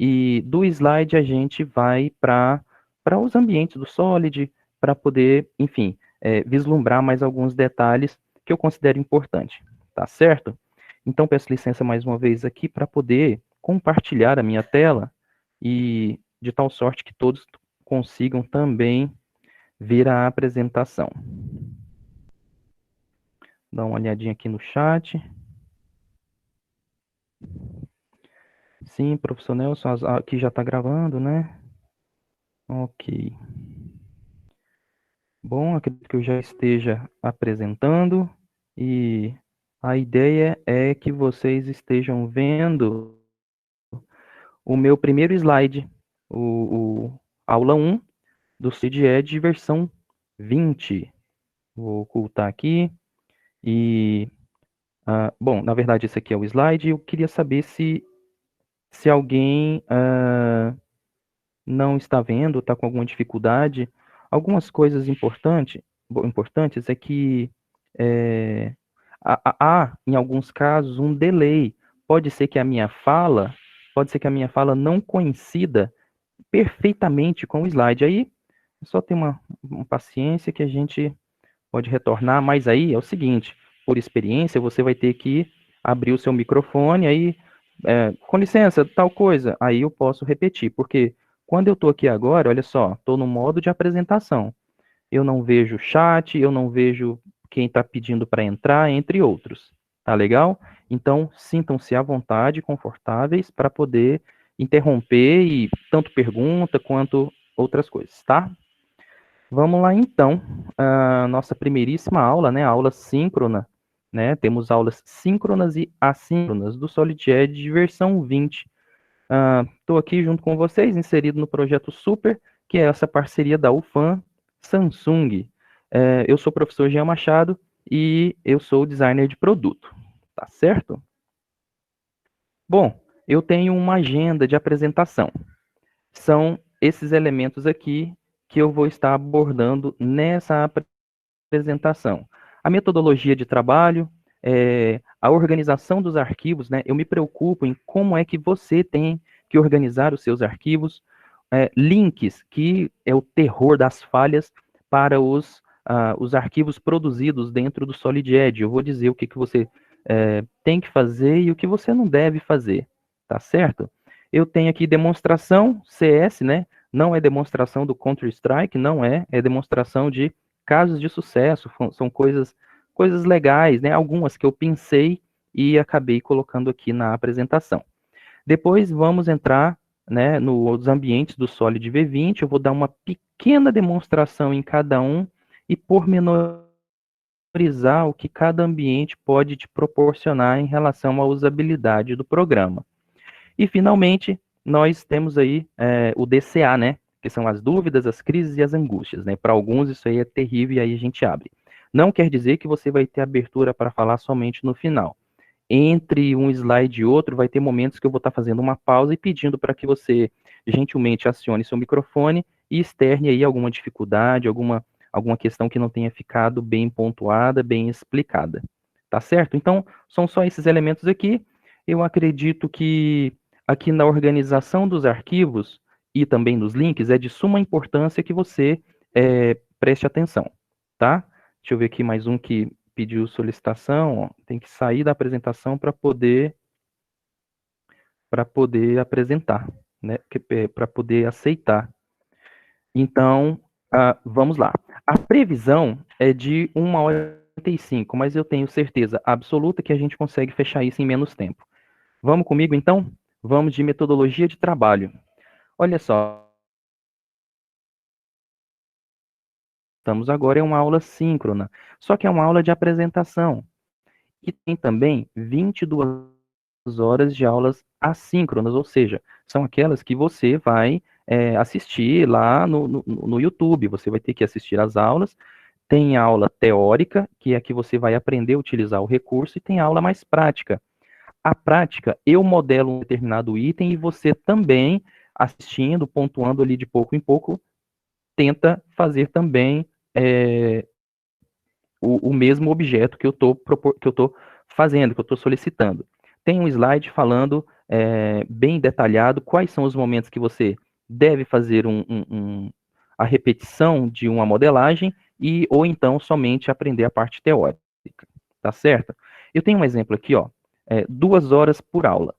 e do slide a gente vai para os ambientes do Solid, para poder, enfim, vislumbrar mais alguns detalhes que eu considero importante, tá certo? Então, peço licença mais uma vez aqui para poder compartilhar a minha tela e de tal sorte que todos consigam também ver a apresentação. Dá uma olhadinha aqui no chat. Sim, professor Nelson, aqui já está gravando, né? Ok. Bom, acredito que eu já esteja apresentando e a ideia é que vocês estejam vendo o meu primeiro slide, o aula 1 do CIDED versão 20. Vou ocultar aqui e, bom, na verdade esse aqui é o slide. Eu queria saber se alguém não está vendo, está com alguma dificuldade. Algumas coisas importantes é que é, há, em alguns casos, um delay. Pode ser que a minha fala, não coincida perfeitamente com o slide. Aí, é só ter uma paciência que a gente pode retornar, mas aí é o seguinte, por experiência, você vai ter que abrir o seu microfone, aí, com licença, tal coisa, aí eu posso repetir, porque quando eu estou aqui agora, olha só, estou no modo de apresentação, eu não vejo chat, eu não vejo quem está pedindo para entrar, entre outros, tá legal? Então, sintam-se à vontade, confortáveis, para poder interromper e tanto pergunta quanto outras coisas, tá? Vamos lá então, a nossa primeiríssima aula, né, a aula síncrona, né, temos aulas síncronas e assíncronas do SolidEdge de versão 20. Estou aqui junto com vocês, inserido no projeto Super, que é essa parceria da UFAM Samsung. Eu sou o professor Jean Machado e eu sou designer de produto, tá certo? Bom, eu tenho uma agenda de apresentação. São esses elementos aqui que eu vou estar abordando nessa apresentação. A metodologia de trabalho, a organização dos arquivos, né? Eu me preocupo em como é que você tem que organizar os seus arquivos, links, que é o terror das falhas para os arquivos produzidos dentro do SolidEdge. Eu vou dizer o que você tem que fazer e o que você não deve fazer, tá certo? Eu tenho aqui demonstração CS, né? Não é demonstração do Counter-Strike, não é demonstração de casos de sucesso, são coisas legais, né? Algumas que eu pensei e acabei colocando aqui na apresentação. Depois vamos entrar, né, nos ambientes do Solid V20, eu vou dar uma pequena demonstração em cada um e pormenorizar o que cada ambiente pode te proporcionar em relação à usabilidade do programa. E, finalmente, nós temos aí o DCA, né? Que são as dúvidas, as crises e as angústias, né? Para alguns isso aí é terrível e aí a gente abre. Não quer dizer que você vai ter abertura para falar somente no final. Entre um slide e outro, vai ter momentos que eu vou estar fazendo uma pausa e pedindo para que você gentilmente acione seu microfone e externe aí alguma dificuldade, alguma questão que não tenha ficado bem pontuada, bem explicada. Tá certo? Então, são só esses elementos aqui. Eu acredito que aqui na organização dos arquivos e também nos links é de suma importância que você preste atenção, tá? Deixa eu ver aqui mais um que pediu solicitação, ó, tem que sair da apresentação para poder apresentar, né? Para poder aceitar. Então, vamos lá. A previsão é de 1h45, mas eu tenho certeza absoluta que a gente consegue fechar isso em menos tempo. Vamos comigo, então? Vamos de metodologia de trabalho. Olha só, estamos agora em uma aula síncrona, só que é uma aula de apresentação. E tem também 22 horas de aulas assíncronas, ou seja, são aquelas que você vai assistir lá no YouTube. Você vai ter que assistir às aulas. Tem aula teórica, que é que você vai aprender a utilizar o recurso, e tem aula mais prática. A prática, eu modelo um determinado item e você também, assistindo, pontuando ali de pouco em pouco, tenta fazer também o mesmo objeto que eu estou fazendo, que eu estou solicitando. Tem um slide falando bem detalhado quais são os momentos que você deve fazer a repetição de uma modelagem ou então somente aprender a parte teórica, tá certo? Eu tenho um exemplo aqui, ó, 2 horas por aula.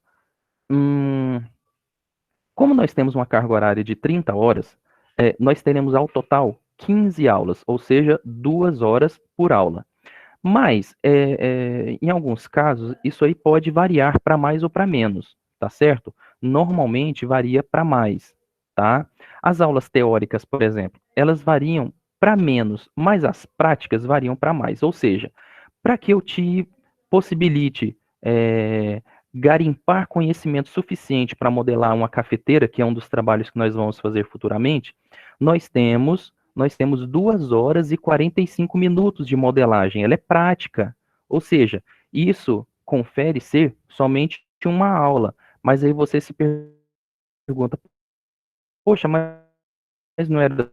Como nós temos uma carga horária de 30 horas, nós teremos ao total 15 aulas, ou seja, 2 horas por aula. Mas, em alguns casos, isso aí pode variar para mais ou para menos, tá certo? Normalmente varia para mais, tá? As aulas teóricas, por exemplo, elas variam para menos, mas as práticas variam para mais. Ou seja, para que eu te possibilite garimpar conhecimento suficiente para modelar uma cafeteira, que é um dos trabalhos que nós vamos fazer futuramente, nós temos 2 horas e 45 minutos de modelagem. Ela é prática. Ou seja, isso confere ser somente uma aula. Mas aí você se pergunta, poxa, mas não era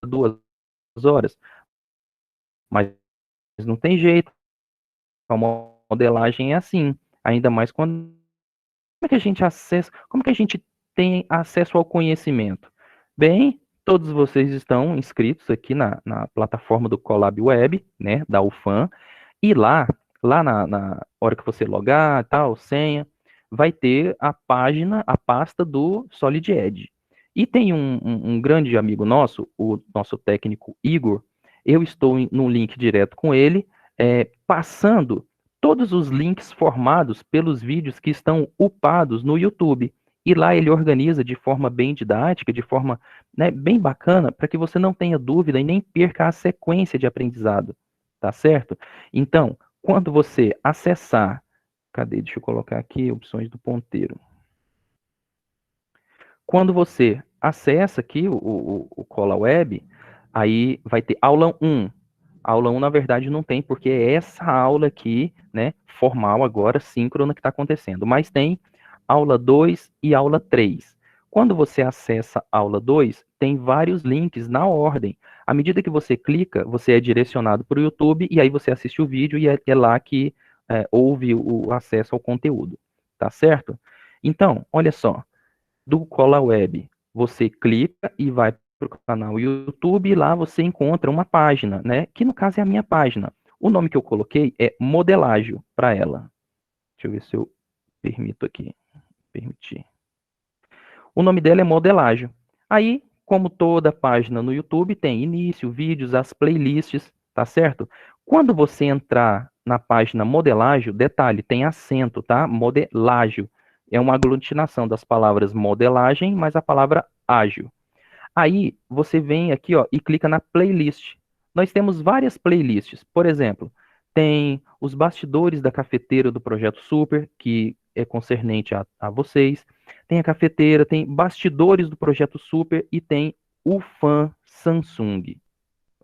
2 horas? Mas não tem jeito. A modelagem é assim. Ainda mais quando. Como que a gente tem acesso ao conhecimento? Bem, todos vocês estão inscritos aqui na plataforma do Colab Web, né, da UFAM, e lá na hora que você logar, tal, senha, vai ter a página, a pasta do Solid Edge. E tem um grande amigo nosso, o nosso técnico Igor, eu estou no link direto com ele, passando todos os links formados pelos vídeos que estão upados no YouTube. E lá ele organiza de forma bem didática, de forma, né, bem bacana, para que você não tenha dúvida e nem perca a sequência de aprendizado, tá certo? Então, quando você acessar, cadê? Deixa eu colocar aqui opções do ponteiro. Quando você acessa aqui o Cola Web, aí vai ter aula 1. Aula 1, na verdade, não tem, porque é essa aula aqui, né, formal agora, síncrona, que está acontecendo. Mas tem aula 2 e aula 3. Quando você acessa a aula 2, tem vários links na ordem. À medida que você clica, você é direcionado para o YouTube e aí você assiste o vídeo e é lá que houve o acesso ao conteúdo. Tá certo? Então, olha só do Cola Web. Você clica e vai para o canal YouTube e lá você encontra uma página, né? Que no caso é a minha página. O nome que eu coloquei é Modelágio para ela. Deixa eu ver se eu permito aqui. Permitir. O nome dela é Modelágio. Aí, como toda página no YouTube, tem início, vídeos, as playlists, tá certo? Quando você entrar na página Modelágio, detalhe, tem acento, tá? Modelágio. É uma aglutinação das palavras modelagem mais a palavra ágil. Aí você vem aqui, ó, e clica na playlist. Nós temos várias playlists. Por exemplo, tem os bastidores da cafeteira do Projeto Super, que é concernente a vocês. Tem a cafeteira, tem bastidores do Projeto Super e tem o fã Samsung.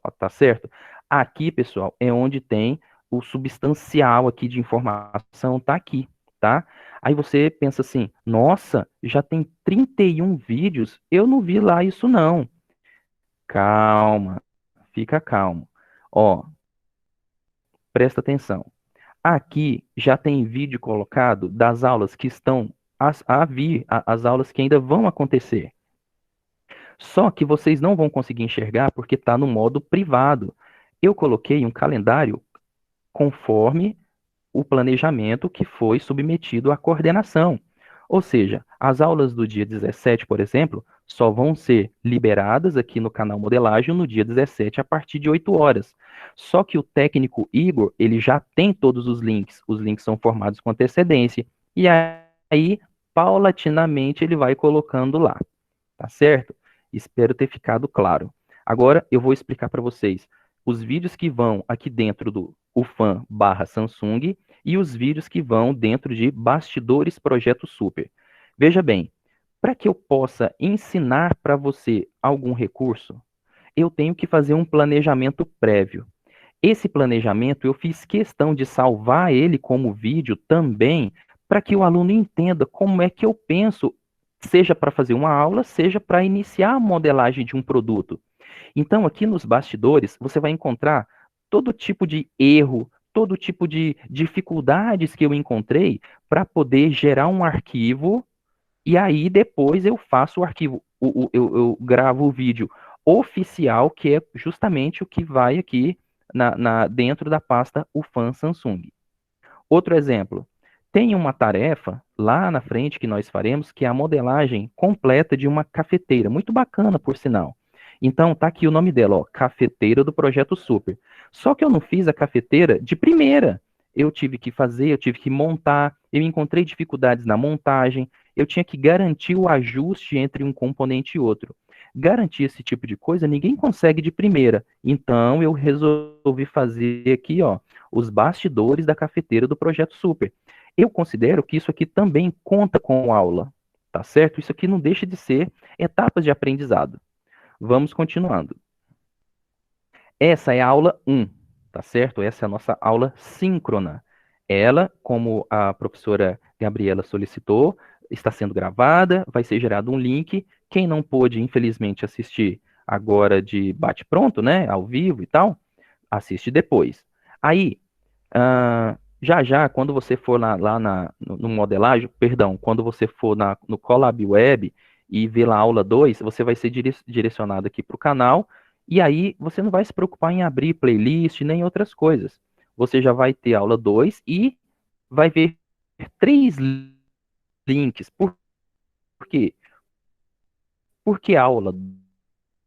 Ó, tá certo? Aqui, pessoal, é onde tem o substancial aqui de informação, tá aqui, tá? Aí você pensa assim, nossa, já tem 31 vídeos, eu não vi lá isso não. Calma, fica calmo. Ó, presta atenção. Aqui já tem vídeo colocado das aulas que estão a vir, as aulas que ainda vão acontecer. Só que vocês não vão conseguir enxergar porque está no modo privado. Eu coloquei um calendário conforme o planejamento que foi submetido à coordenação. Ou seja, as aulas do dia 17, por exemplo, só vão ser liberadas aqui no canal Modelagem no dia 17 a partir de 8 horas. Só que o técnico Igor, ele já tem todos os links são formados com antecedência, e aí, paulatinamente, ele vai colocando lá, tá certo? Espero ter ficado claro. Agora eu vou explicar para vocês os vídeos que vão aqui dentro do UFAM/Samsung e os vídeos que vão dentro de Bastidores Projeto Super. Veja bem, para que eu possa ensinar para você algum recurso, eu tenho que fazer um planejamento prévio. Esse planejamento eu fiz questão de salvar ele como vídeo também, para que o aluno entenda como é que eu penso, seja para fazer uma aula, seja para iniciar a modelagem de um produto. Então, aqui nos bastidores, você vai encontrar todo tipo de erro, todo tipo de dificuldades que eu encontrei para poder gerar um arquivo e aí depois eu faço o arquivo, eu gravo o vídeo oficial, que é justamente o que vai aqui dentro da pasta UFAM Samsung. Outro exemplo, tem uma tarefa lá na frente que nós faremos, que é a modelagem completa de uma cafeteira, muito bacana, por sinal. Então, tá aqui o nome dela, ó, Cafeteira do Projeto Super. Só que eu não fiz a cafeteira de primeira. Eu tive que fazer, eu tive que montar, eu encontrei dificuldades na montagem, eu tinha que garantir o ajuste entre um componente e outro. Garantir esse tipo de coisa ninguém consegue de primeira. Então, eu resolvi fazer aqui, ó, os bastidores da cafeteira do Projeto Super. Eu considero que isso aqui também conta com aula, tá certo? Isso aqui não deixa de ser etapas de aprendizado. Vamos continuando. Essa é a aula 1, tá certo? Essa é a nossa aula síncrona. Ela, como a professora Gabriela solicitou, está sendo gravada, vai ser gerado um link. Quem não pôde, infelizmente, assistir agora de bate-pronto, né, ao vivo e tal, assiste depois. Aí, já já, quando você for no modelagem, perdão, quando você for no Colab Web e ver lá a aula 2, você vai ser direcionado aqui para o canal, e aí você não vai se preocupar em abrir playlist nem outras coisas. Você já vai ter a aula 2 e vai ver 3 links. Por quê? Porque a aula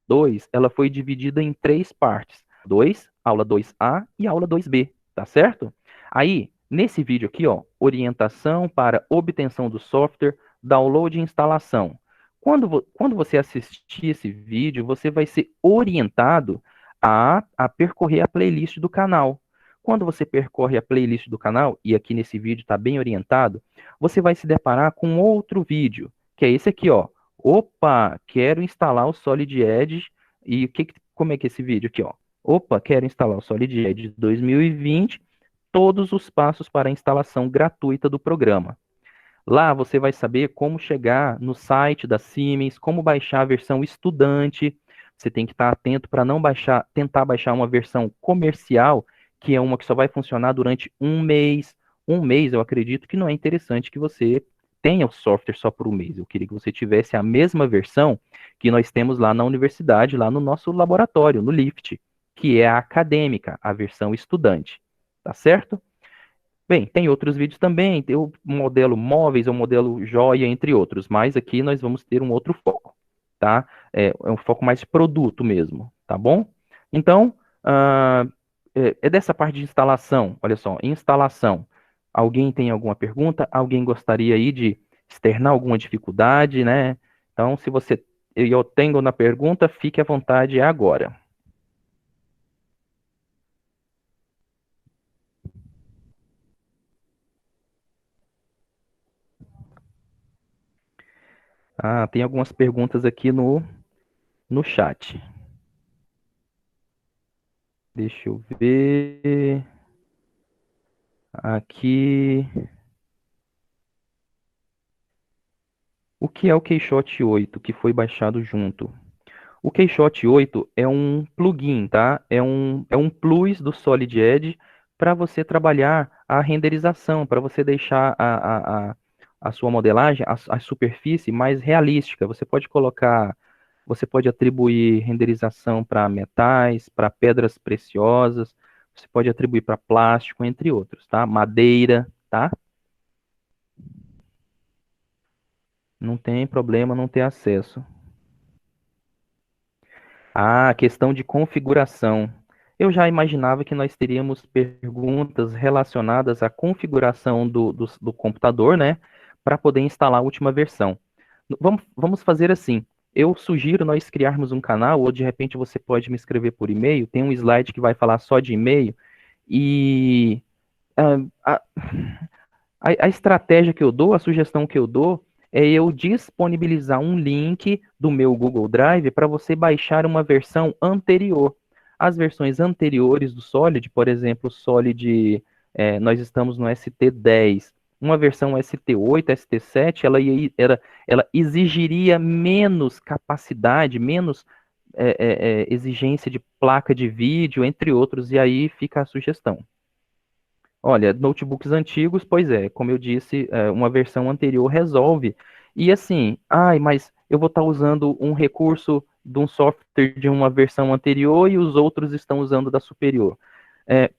2 ela foi dividida em 3 partes. 2, aula 2A e aula 2B, tá certo? Aí, nesse vídeo aqui, ó, orientação para obtenção do software, download e instalação. Quando você assistir esse vídeo, você vai ser orientado a percorrer a playlist do canal. Quando você percorre a playlist do canal, e aqui nesse vídeo está bem orientado, você vai se deparar com outro vídeo, que é esse aqui, ó. Opa, quero instalar o Solid Edge. E como é que é esse vídeo aqui, ó? Opa, quero instalar o Solid Edge 2020, todos os passos para a instalação gratuita do programa. Lá você vai saber como chegar no site da Siemens, como baixar a versão estudante. Você tem que estar atento para não tentar baixar uma versão comercial, que é uma que só vai funcionar durante um mês. Um mês, eu acredito que não é interessante que você tenha o software só por um mês. Eu queria que você tivesse a mesma versão que nós temos lá na universidade, lá no nosso laboratório, no LIFT, que é a acadêmica, a versão estudante. Tá certo? Bem, tem outros vídeos também, tem o modelo móveis, o modelo joia, entre outros, mas aqui nós vamos ter um outro foco, tá? É um foco mais de produto mesmo, tá bom? Então, é dessa parte de instalação, olha só, instalação. Alguém tem alguma pergunta? Alguém gostaria aí de externar alguma dificuldade, né? Então, se você, eu tenho na pergunta, fique à vontade agora. Ah, tem algumas perguntas aqui no chat. Deixa eu ver. Aqui. O que é o Keyshot 8 que foi baixado junto? O Keyshot 8 é um plugin, tá? É um plus do Solid Edge para você trabalhar a renderização, para você deixar a sua modelagem, a superfície mais realística. Você pode atribuir renderização para metais, para pedras preciosas, você pode atribuir para plástico, entre outros, tá? Madeira, tá? Não tem problema não ter acesso. Ah, questão de configuração. Eu já imaginava que nós teríamos perguntas relacionadas à configuração do computador, né? Para poder instalar a última versão. Vamos fazer assim. Eu sugiro nós criarmos um canal, ou de repente você pode me escrever por e-mail. Tem um slide que vai falar só de e-mail. E ah, a, a estratégia que eu dou, a sugestão que eu dou, é eu disponibilizar um link do meu Google Drive para você baixar uma versão anterior. As versões anteriores do Solid, por exemplo, o Solid, nós estamos no ST10. Uma versão ST8, ST7, ela exigiria menos capacidade, menos exigência de placa de vídeo, entre outros, e aí fica a sugestão. Olha, notebooks antigos, pois é, como eu disse, uma versão anterior resolve. E assim, ai, mas eu vou estar usando um recurso de um software de uma versão anterior e os outros estão usando da superior.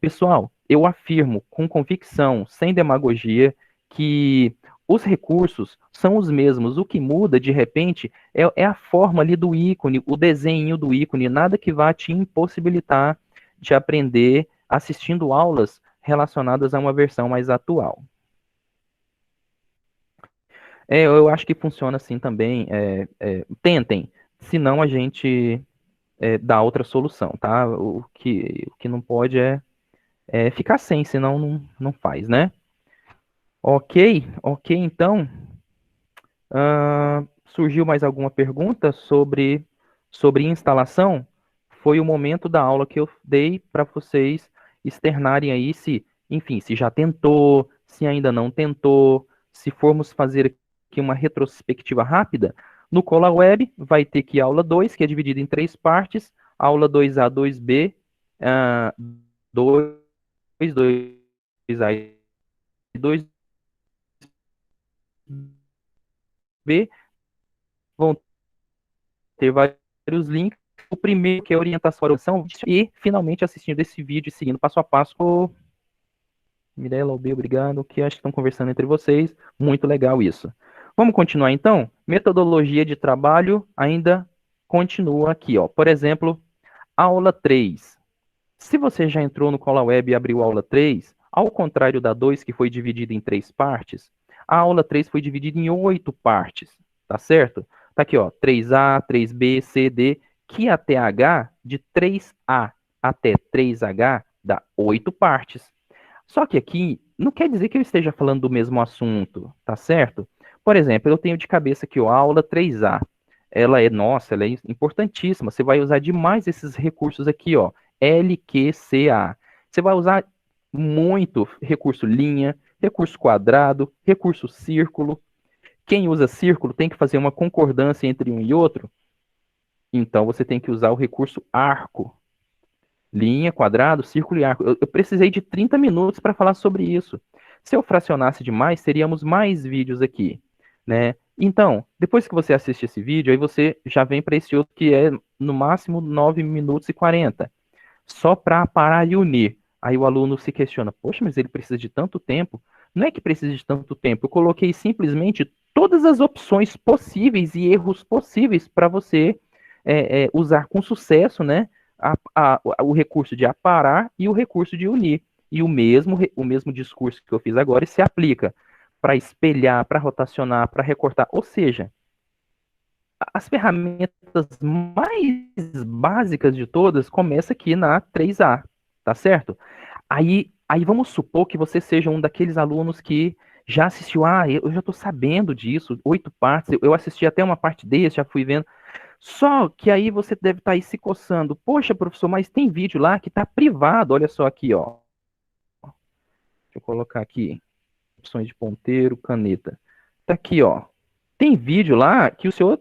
Pessoal, eu afirmo com convicção, sem demagogia, que os recursos são os mesmos. O que muda, de repente, é a forma ali do ícone, o desenho do ícone, nada que vá te impossibilitar de aprender assistindo aulas relacionadas a uma versão mais atual. Eu acho que funciona assim também. Tentem, senão a gente dá outra solução, tá? O que não pode é ficar sem, senão não faz, né? Ok, ok, então, surgiu mais alguma pergunta sobre instalação? Foi o momento da aula que eu dei para vocês externarem aí se, enfim, se já tentou, se ainda não tentou, se formos fazer aqui uma retrospectiva rápida, no Cola Web vai ter que aula 2, que é dividida em três partes, aula 2A, 2B, 2, 2A e 2B, vão ter vários links. O primeiro, que é orientação à oração, e finalmente assistindo esse vídeo e seguindo passo a passo. Mirella, OB, obrigado, que acho que estão conversando entre vocês. Muito legal isso. Vamos continuar então? Metodologia de trabalho ainda continua aqui, ó. Por exemplo, aula 3. Se você já entrou no Cola Web e abriu a aula 3, ao contrário da 2, que foi dividida em três partes, a aula 3 foi dividida em 8 partes, tá certo? Tá aqui, ó, 3A, 3B, C, D, que até H, de 3A até 3H, dá 8 partes. Só que aqui, não quer dizer que eu esteja falando do mesmo assunto, tá certo? Por exemplo, eu tenho de cabeça aqui, ó, a aula 3A. Nossa, ela é importantíssima. Você vai usar demais esses recursos aqui, ó. LQCA. Você vai usar muito recurso linha, recurso quadrado, recurso círculo. Quem usa círculo tem que fazer uma concordância entre um e outro. Então você tem que usar o recurso arco. Linha, quadrado, círculo e arco. Eu precisei de 30 minutos para falar sobre isso. Se eu fracionasse demais, teríamos mais vídeos aqui, né? Então, depois que você assiste esse vídeo, aí você já vem para esse outro que é no máximo 9 minutos e 40, só para parar e unir. Aí o aluno se questiona, poxa, mas ele precisa de tanto tempo? Não é que precisa de tanto tempo, eu coloquei simplesmente todas as opções possíveis e erros possíveis para você usar com sucesso, né? O recurso de aparar e o recurso de unir. E o mesmo discurso que eu fiz agora se aplica para espelhar, para rotacionar, para recortar. Ou seja, as ferramentas mais básicas de todas começa aqui na 3A, tá certo? Aí vamos supor que você seja um daqueles alunos que já assistiu, eu já estou sabendo disso, 8 partes, eu assisti até uma parte desse, já fui vendo. Só que aí você deve estar aí se coçando. Poxa, professor, mas tem vídeo lá que está privado. Olha só aqui, ó. Deixa eu colocar aqui. Opções de ponteiro, caneta. Tá aqui, ó. Tem vídeo lá que o senhor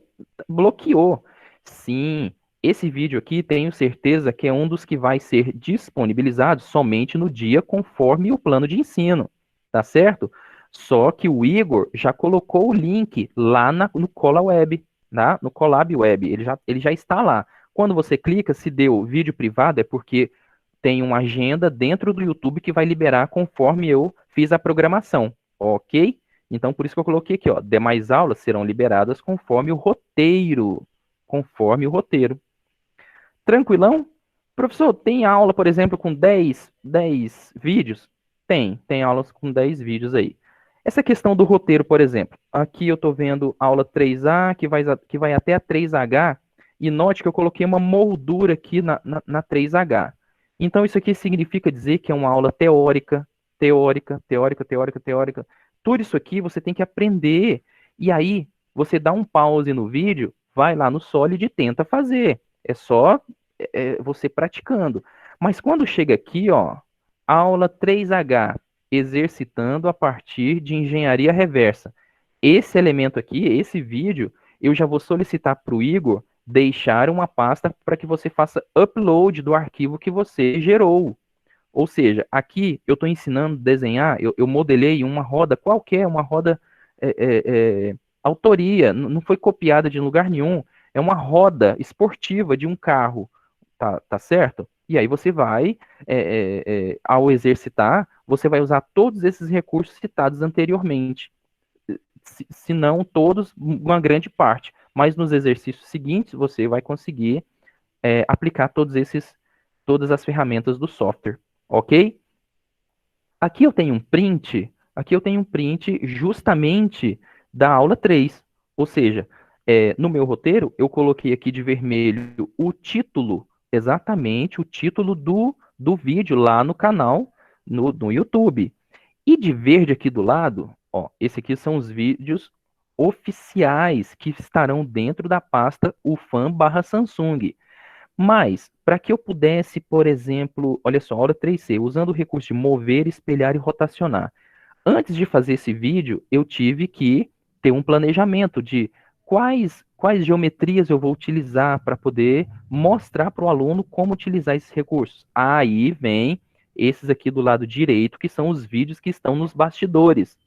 bloqueou. Sim, esse vídeo aqui tenho certeza que é um dos que vai ser disponibilizado somente no dia conforme o plano de ensino. Tá certo? Só que o Igor já colocou o link lá no Cola Web, tá? No Colab Web. Ele já está lá. Quando você clica, se deu vídeo privado, é porque tem uma agenda dentro do YouTube que vai liberar conforme eu fiz a programação, ok? Então, por isso que eu coloquei aqui, ó, demais aulas serão liberadas conforme o roteiro, conforme o roteiro. Tranquilão? Professor, tem aula, por exemplo, com 10 vídeos? Tem aulas com 10 vídeos aí. Essa questão do roteiro, por exemplo, aqui eu estou vendo aula 3A, que vai até a 3H, e note que eu coloquei uma moldura aqui na 3H. Então, isso aqui significa dizer que é uma aula teórica, teórica, teórica, teórica, teórica. Tudo isso aqui você tem que aprender. E aí, você dá um pause no vídeo, vai lá no Solid e tenta fazer. É só você praticando. Mas quando chega aqui, ó, aula 3H, exercitando a partir de engenharia reversa. Esse elemento aqui, esse vídeo, eu já vou solicitar para o Igor deixar uma pasta para que você faça upload do arquivo que você gerou. Ou seja, aqui eu estou ensinando a desenhar, eu modelei uma roda qualquer, uma roda é, autoria, não foi copiada de lugar nenhum, é uma roda esportiva de um carro, tá certo? E aí você vai, ao exercitar, você vai usar todos esses recursos citados anteriormente, se não todos, uma grande parte. Mas nos exercícios seguintes, você vai conseguir aplicar todas as ferramentas do software, ok? Aqui eu tenho um print justamente da aula 3. Ou seja, no meu roteiro, eu coloquei aqui de vermelho o título, exatamente o título do vídeo lá no canal, no YouTube. E de verde aqui do lado, ó, esse aqui são os vídeos oficiais que estarão dentro da pasta ufam/Samsung. Mas, para que eu pudesse, por exemplo, olha só, aula 3C, usando o recurso de mover, espelhar e rotacionar. Antes de fazer esse vídeo, eu tive que ter um planejamento de quais geometrias eu vou utilizar para poder mostrar para o aluno como utilizar esses recursos. Aí vem esses aqui do lado direito, que são os vídeos que estão nos bastidores.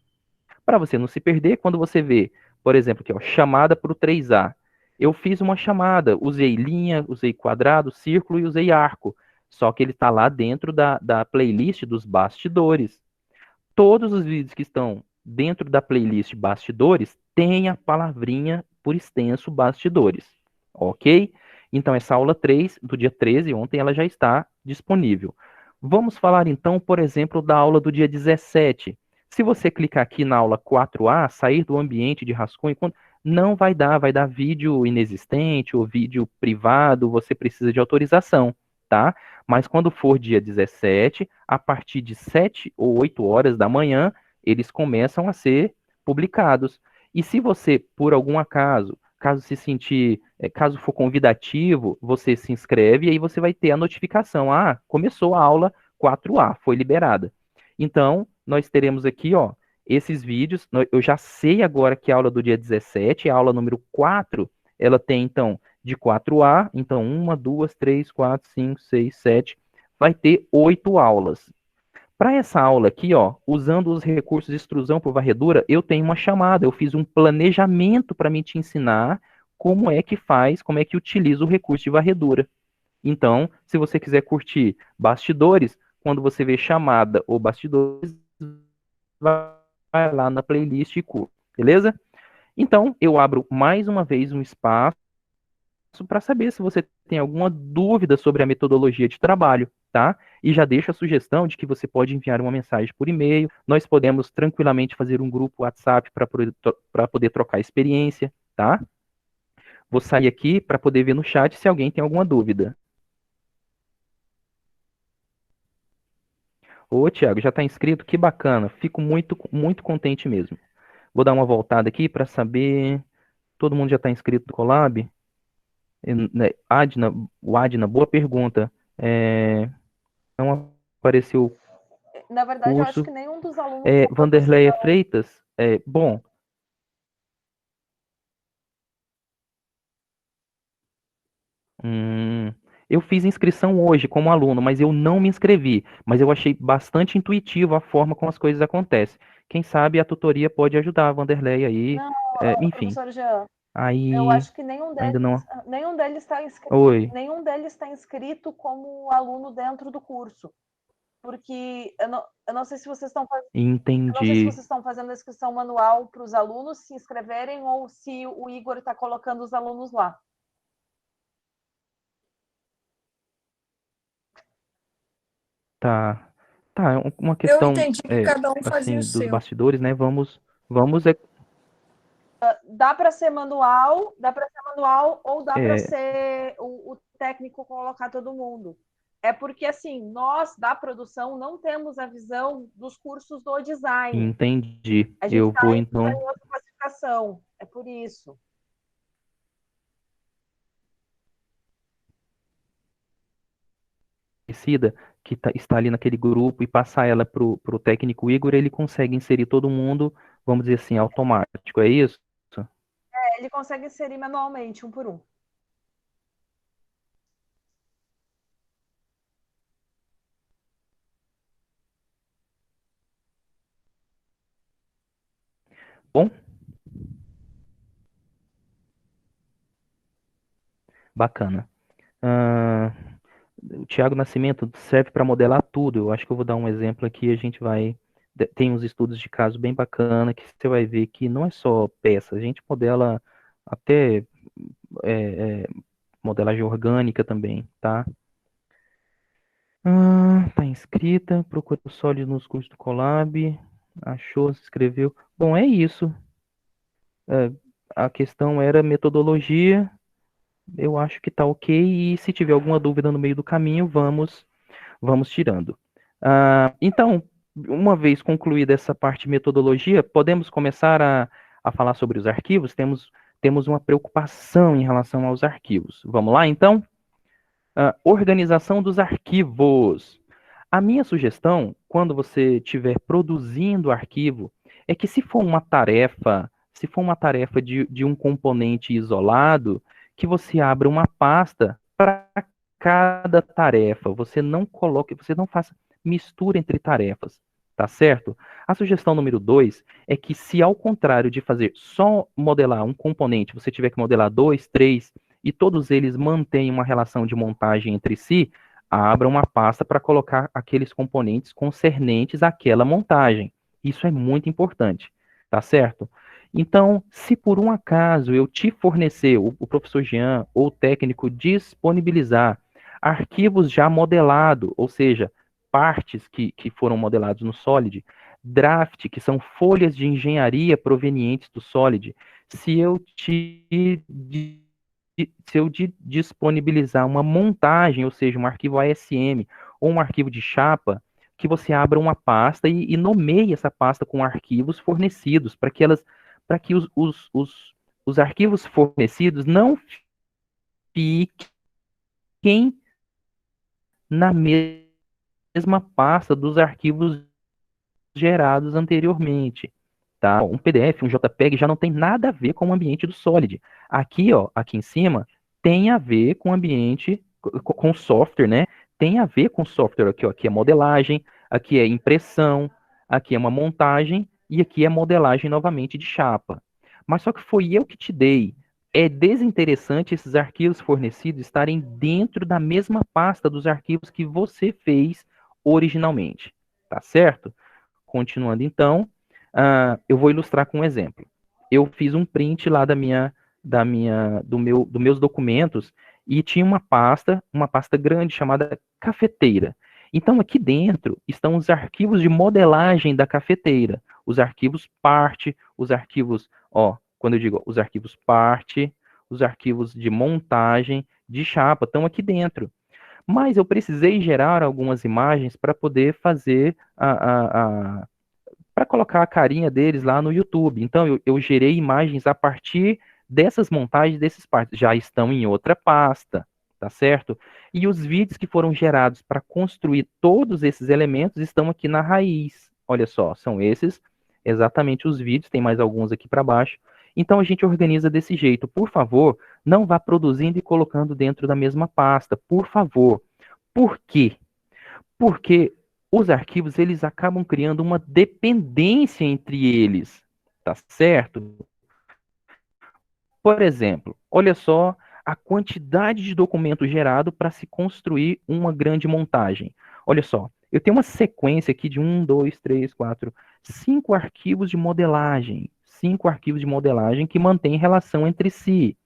Para você não se perder, quando você vê, por exemplo, aqui, ó, chamada para o 3A. Eu fiz uma chamada, usei linha, usei quadrado, círculo e usei arco. Só que ele está lá dentro da playlist dos bastidores. Todos os vídeos que estão dentro da playlist bastidores têm a palavrinha por extenso bastidores. Ok? Então, essa aula 3, do dia 13, ontem, ela já está disponível. Vamos falar então, por exemplo, da aula do dia 17. Se você clicar aqui na aula 4A, sair do ambiente de rascunho, não vai dar vídeo inexistente ou vídeo privado, você precisa de autorização, tá? Mas quando for dia 17, a partir de 7 ou 8 horas da manhã, eles começam a ser publicados. E se você, por algum acaso, caso se sentir, caso for convidativo, você se inscreve e aí você vai ter a notificação. Ah, começou a aula 4A, foi liberada. Então, nós teremos aqui, ó, esses vídeos. Eu já sei agora que a aula do dia 17, a aula número 4, ela tem, então, de 4A, então, 1, 2, 3, 4, 5, 6, 7, vai ter 8 aulas. Para essa aula aqui, ó, usando os recursos de extrusão por varredura, eu tenho uma chamada, eu fiz um planejamento para me te ensinar como é que faz, como é que utiliza o recurso de varredura. Então, se você quiser curtir bastidores, quando você vê chamada ou bastidores, vai lá na playlist e curte, beleza? Então, eu abro mais uma vez um espaço para saber se você tem alguma dúvida sobre a metodologia de trabalho, tá? E já deixo a sugestão de que você pode enviar uma mensagem por e-mail. Nós podemos tranquilamente fazer um grupo WhatsApp para poder trocar experiência, tá? Vou sair aqui para poder ver no chat se alguém tem alguma dúvida. Ô, Thiago, já está inscrito? Que bacana. Fico muito, muito contente mesmo. Vou dar uma voltada aqui para saber. Todo mundo já está inscrito no Colab? Né, o Adna, boa pergunta. Não apareceu o Na verdade, eu acho curso. que nenhum dos alunos já Vanderleia participou. Freitas, bom. Eu fiz inscrição hoje como aluno, mas eu não me inscrevi. Mas eu achei bastante intuitivo a forma como as coisas acontecem. Quem sabe a tutoria pode ajudar a Vanderleia aí. Não, Enfim, professor Jean, eu aí acho que nenhum ainda não. deles, está inscrito, Oi, como aluno dentro do curso, porque eu não sei se vocês estão fazendo, eu não sei se entendi. vocês estão fazendo a inscrição manual para os alunos se inscreverem ou se o Igor está colocando os alunos lá. Tá. Tá, é uma Eu questão, entendi que cada um fazia o assim, dos seu. bastidores, né? Vamos, Dá para ser manual, ou dá para é, ser o técnico colocar todo mundo. É porque, assim, nós da produção não temos a visão dos cursos do design. entendi. A gente Eu está vou, em então, outra classificação. É por isso. conhecida que está ali naquele grupo e passar ela para o técnico Igor, ele consegue inserir todo mundo, vamos dizer assim, automático, é isso? Ele consegue inserir manualmente, um por um. Bom, bacana. Ah, o Tiago Nascimento serve para modelar tudo. Eu acho que eu vou dar um exemplo aqui. A gente vai. Tem uns estudos de caso bem bacana que você vai ver que não é só peça, a gente modela até é, modelagem orgânica também, tá? Tá inscrita, procura o sólido nos cursos do Colab, achou, se inscreveu. Bom, é isso. É, a questão era metodologia, eu acho que tá ok, e se tiver alguma dúvida no meio do caminho, vamos tirando. Então, uma vez concluída essa parte de metodologia, podemos começar a falar sobre os arquivos? Temos uma preocupação em relação aos arquivos. Vamos lá, então? Organização dos arquivos. A minha sugestão, quando você estiver produzindo arquivo, é que se for uma tarefa de um componente isolado, que você abra uma pasta para cada tarefa. Você não faça mistura entre tarefas, tá certo? A sugestão número 2 é que, se ao contrário de fazer só modelar um componente, você tiver que modelar dois, três, e todos eles mantêm uma relação de montagem entre si, abra uma pasta para colocar aqueles componentes concernentes àquela montagem. Isso é muito importante, tá certo? Então, se por um acaso eu te fornecer, o professor Jean ou o técnico disponibilizar arquivos já modelados, ou seja, partes que foram modelados no Solid, draft, que são folhas de engenharia provenientes do Solid, se eu te se eu disponibilizar uma montagem, ou seja, um arquivo ASM ou um arquivo de chapa, que você abra uma pasta e nomeie essa pasta com arquivos fornecidos, para que os arquivos fornecidos não fiquem na mesma pasta dos arquivos gerados anteriormente. Tá? Um PDF, um JPEG já não tem nada a ver com o ambiente do Solid. Aqui, ó, aqui em cima, tem a ver com o ambiente, com software, né? Tem a ver com software aqui, ó. Aqui é modelagem, aqui é impressão, aqui é uma montagem e aqui é modelagem novamente de chapa. Mas só que foi eu que te dei. É desinteressante esses arquivos fornecidos estarem dentro da mesma pasta dos arquivos que você fez originalmente, tá certo? Continuando então, eu vou ilustrar com um exemplo. Eu fiz um print lá dos meus documentos e tinha uma pasta grande chamada cafeteira. Então aqui dentro estão os arquivos de modelagem da cafeteira, os arquivos parte, os arquivos, ó, quando eu digo os arquivos parte, os arquivos de montagem de chapa estão aqui dentro. Mas eu precisei gerar algumas imagens para poder fazer para colocar a carinha deles lá no YouTube. Então, eu gerei imagens a partir dessas montagens desses partes. Já estão em outra pasta, tá certo? E os vídeos que foram gerados para construir todos esses elementos estão aqui na raiz. Olha só, são esses exatamente os vídeos, tem mais alguns aqui para baixo. Então, a gente organiza desse jeito. Por favor, não vá produzindo e colocando dentro da mesma pasta, por favor. Por quê? Porque os arquivos eles acabam criando uma dependência entre eles, tá certo? Por exemplo, olha só a quantidade de documento gerado para se construir uma grande montagem. Olha só, eu tenho uma sequência aqui de 5 arquivos de modelagem, 5 arquivos de modelagem que mantêm relação entre si.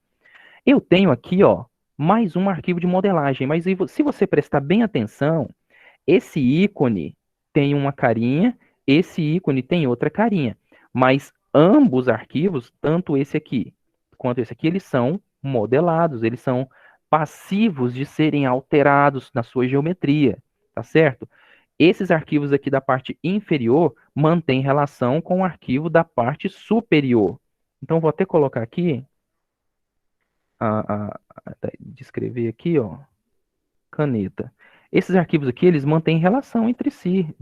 Eu tenho aqui, ó, mais um arquivo de modelagem, mas se você prestar bem atenção, esse ícone tem uma carinha, esse ícone tem outra carinha. Mas ambos arquivos, tanto esse aqui quanto esse aqui, eles são modelados, eles são passivos de serem alterados na sua geometria, tá certo? Esses arquivos aqui da parte inferior mantêm relação com o arquivo da parte superior. Então, vou até colocar aqui, descrever aqui, ó, caneta. Esses arquivos aqui, eles mantêm relação entre si,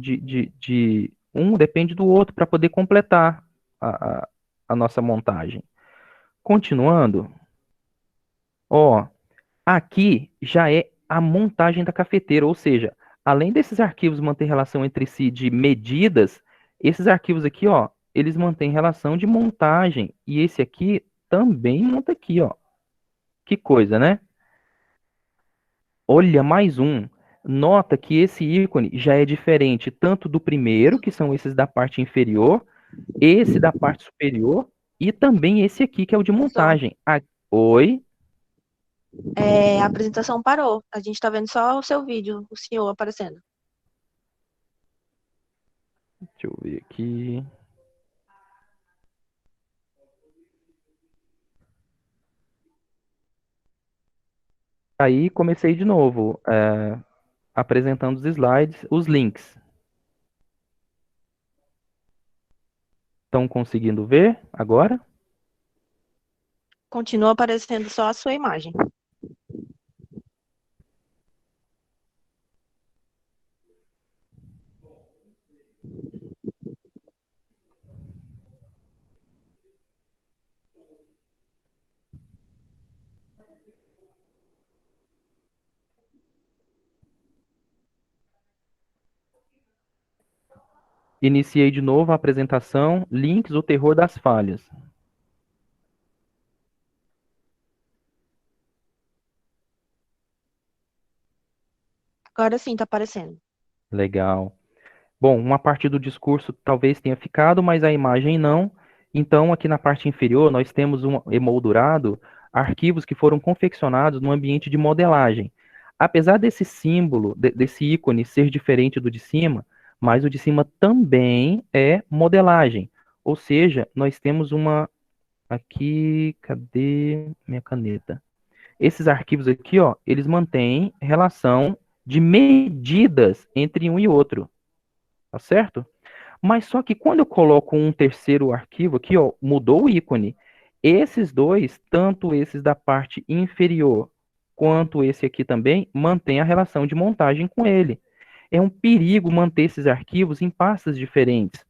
um depende do outro para poder completar a nossa montagem. Continuando, ó, aqui já é a montagem da cafeteira, ou seja, além desses arquivos manter relação entre si de medidas, esses arquivos aqui, ó, eles mantêm relação de montagem. E esse aqui também monta aqui, ó. Que coisa, né? Olha, mais um. Nota que esse ícone já é diferente tanto do primeiro, que são esses da parte inferior, esse da parte superior, e também esse aqui, que é o de Só. montagem. Oi? A apresentação parou. A gente tá vendo só o seu vídeo, o senhor aparecendo. Deixa eu ver aqui. Aí comecei de novo, apresentando os slides, os links. Estão conseguindo ver agora? Continua aparecendo só a sua imagem. Iniciei de novo a apresentação, links, o terror das falhas. Agora sim tá aparecendo. Legal. Bom, uma parte do discurso talvez tenha ficado, mas a imagem não. Então, aqui na parte inferior, nós temos um emoldurado, arquivos que foram confeccionados no ambiente de modelagem. Apesar desse símbolo, desse ícone ser diferente do de cima, mas o de cima também é modelagem. Ou seja, nós temos uma. Aqui, cadê minha caneta? Esses arquivos aqui, ó, eles mantêm relação de medidas entre um e outro, tá certo? Mas só que quando eu coloco um terceiro arquivo aqui, ó, mudou o ícone. Esses dois, tanto esses da parte inferior quanto esse aqui também, mantém a relação de montagem com ele. É um perigo manter esses arquivos em pastas diferentes.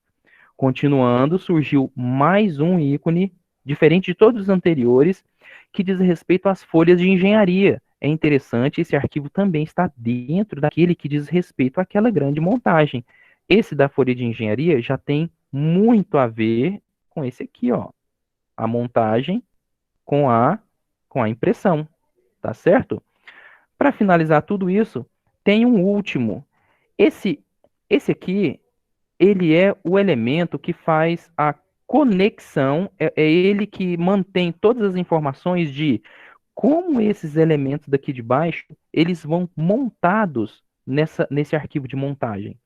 Continuando, surgiu mais um ícone, diferente de todos os anteriores, que diz respeito às folhas de engenharia. É interessante, esse arquivo também está dentro daquele que diz respeito àquela grande montagem. Esse da folha de engenharia já tem muito a ver com esse aqui, ó, a montagem com a impressão, tá certo? Para finalizar tudo isso, tem um último. Esse esse aqui ele é o elemento que faz a conexão, é ele que mantém todas as informações de como esses elementos daqui de baixo, eles vão montados nesse arquivo de montagem.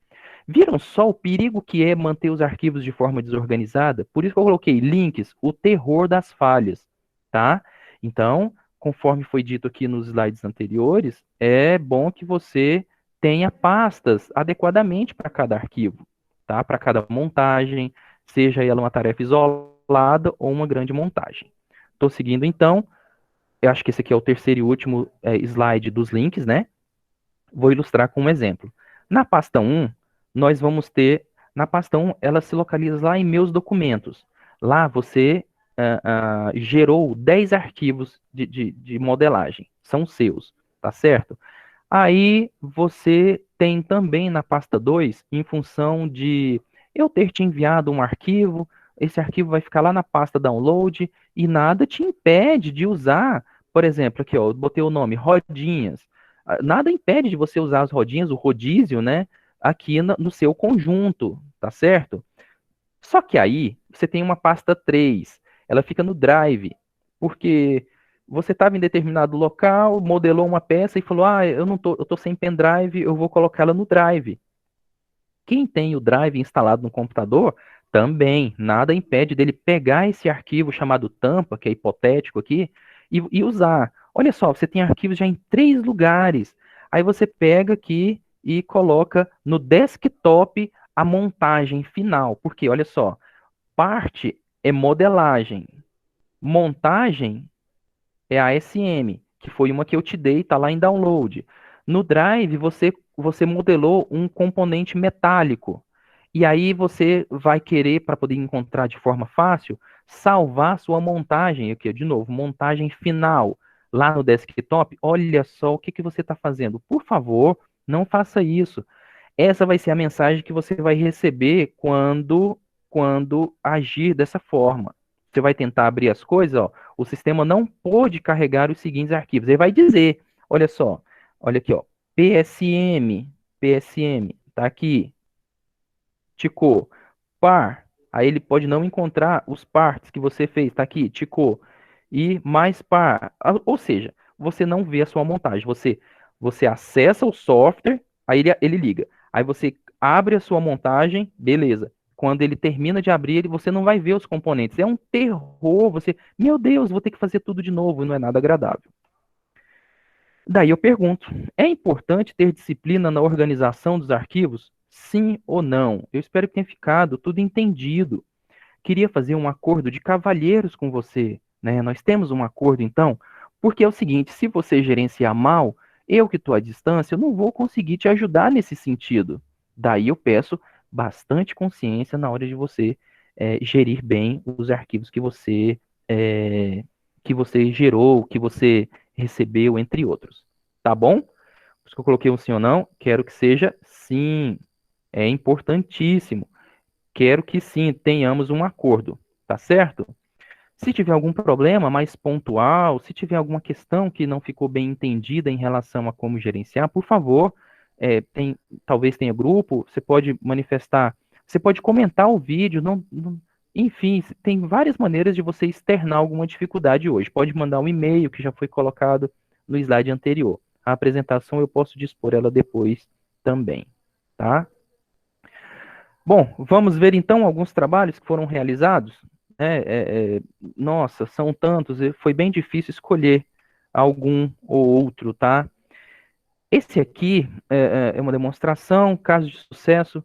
Viram só o perigo que é manter os arquivos de forma desorganizada? Por isso que eu coloquei links, o terror das falhas, tá? Então, conforme foi dito aqui nos slides anteriores, é bom que você tenha pastas adequadamente para cada arquivo, tá? Para cada montagem, seja ela uma tarefa isolada ou uma grande montagem. Estou seguindo então. Eu acho que esse aqui é o terceiro e último slide dos links, né? Vou ilustrar com um exemplo. Na pasta 1, nós vamos ter, na pasta 1, ela se localiza lá em meus documentos. Lá você gerou 10 arquivos de modelagem, são seus, tá certo? Aí você tem também na pasta 2, em função de eu ter te enviado um arquivo, esse arquivo vai ficar lá na pasta download e nada te impede de usar, por exemplo, aqui ó, eu botei o nome rodinhas. Nada impede de você usar as rodinhas, o rodízio, né, aqui no seu conjunto, tá certo? Só que aí você tem uma pasta 3, ela fica no Drive, porque você estava em determinado local, modelou uma peça e falou: "Ah, eu tô sem pendrive, eu vou colocá-la no Drive". Quem tem o Drive instalado no computador, também nada impede dele pegar esse arquivo chamado tampa, que é hipotético aqui, e usar. Olha só, você tem arquivos já em 3 lugares. Aí você pega aqui e coloca no desktop a montagem final. Porque, olha só, parte é modelagem, montagem é a ASM, que foi uma que eu te dei, está lá em download. No Drive, você modelou um componente metálico. E aí você vai querer, para poder encontrar de forma fácil, salvar sua montagem aqui, de novo, montagem final, lá no desktop. Olha só o que, que você está fazendo. Por favor, não faça isso. Essa vai ser a mensagem que você vai receber quando quando agir dessa forma. Você vai tentar abrir as coisas, ó, o sistema não pôde carregar os seguintes arquivos. Ele vai dizer, olha só, olha aqui, ó, PSM, tá aqui, ticou, par, aí ele pode não encontrar os parts que você fez, tá aqui, ticou, e mais par, ou seja, você não vê a sua montagem, você acessa o software, aí ele liga, aí você abre a sua montagem, beleza. Quando ele termina de abrir, você não vai ver os componentes. É um terror. Meu Deus, vou ter que fazer tudo de novo. Não é nada agradável. Daí eu pergunto: é importante ter disciplina na organização dos arquivos? Sim ou não? Eu espero que tenha ficado tudo entendido. Queria fazer um acordo de cavalheiros com você, né? Nós temos um acordo, então, porque é o seguinte: se você gerenciar mal, eu que estou à distância, eu não vou conseguir te ajudar nesse sentido. Daí eu peço bastante consciência na hora de você gerir bem os arquivos que você gerou, que você recebeu, entre outros. Tá bom? Por isso que eu coloquei um sim ou não, quero que seja sim. É importantíssimo. Quero que sim, tenhamos um acordo, tá certo? Se tiver algum problema mais pontual, se tiver alguma questão que não ficou bem entendida em relação a como gerenciar, por favor, talvez tenha grupo, você pode manifestar, você pode comentar o vídeo, enfim, tem várias maneiras de você externar alguma dificuldade hoje. Pode mandar um e-mail que já foi colocado no slide anterior. A apresentação eu posso dispor ela depois também, tá? Bom, vamos ver então alguns trabalhos que foram realizados. Nossa, são tantos, foi bem difícil escolher algum ou outro, tá? Esse aqui é uma demonstração, caso de sucesso.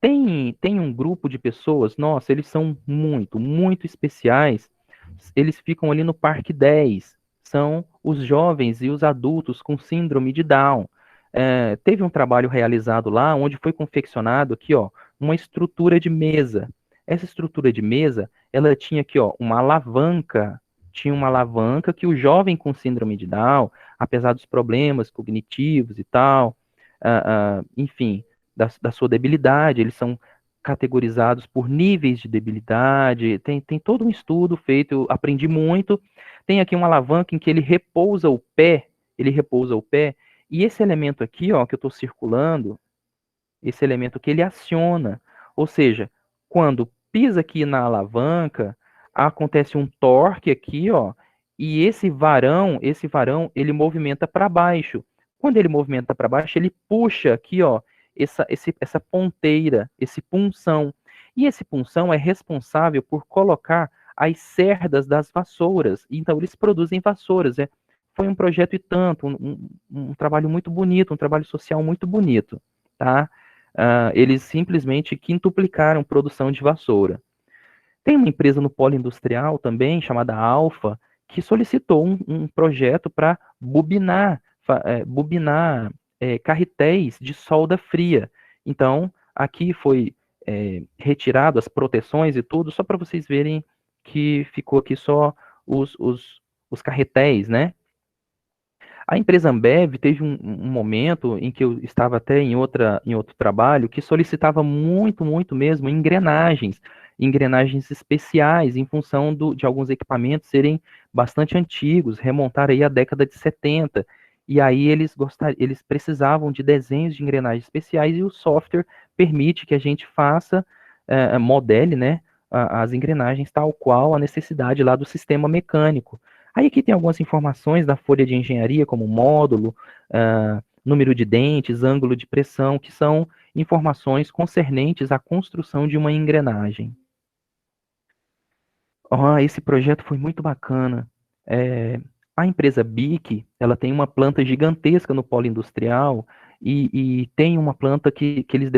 Tem um grupo de pessoas, nossa, eles são muito, muito especiais. Eles ficam ali no Parque 10. São os jovens e os adultos com síndrome de Down. Teve um trabalho realizado lá, onde foi confeccionado aqui, ó, uma estrutura de mesa. Essa estrutura de mesa, ela tinha aqui, ó, uma alavanca. Tinha uma alavanca que o jovem com síndrome de Down, apesar dos problemas cognitivos e tal, enfim, da sua debilidade, eles são categorizados por níveis de debilidade, tem todo um estudo feito, eu aprendi muito. Tem aqui uma alavanca em que ele repousa o pé, e esse elemento aqui, ó, que eu estou circulando, esse elemento que ele aciona, ou seja, quando pisa aqui na alavanca, acontece um torque aqui, ó, e esse varão, ele movimenta para baixo. Quando ele movimenta para baixo, ele puxa aqui, ó, essa ponteira, esse punção. E esse punção é responsável por colocar as cerdas das vassouras. Então, eles produzem vassouras. Foi um projeto e tanto, um trabalho muito bonito, um trabalho social muito bonito, tá? Eles simplesmente quintuplicaram produção de vassoura. Tem uma empresa no polo industrial também, chamada Alfa, que solicitou um projeto para bobinar carretéis de solda fria. Então, aqui foi retirado as proteções e tudo, só para vocês verem que ficou aqui só os carretéis, né? A empresa Ambev teve um momento em que eu estava até em outro trabalho que solicitava muito, muito mesmo engrenagens especiais em função de alguns equipamentos serem bastante antigos, remontar aí à década de 70. E aí eles precisavam de desenhos de engrenagens especiais e o software permite que a gente faça, modele, né, as engrenagens tal qual a necessidade lá do sistema mecânico. Aí aqui tem algumas informações da folha de engenharia, como módulo, número de dentes, ângulo de pressão, que são informações concernentes à construção de uma engrenagem. Esse projeto foi muito bacana. A empresa BIC, ela tem uma planta gigantesca no polo industrial e tem uma planta que eles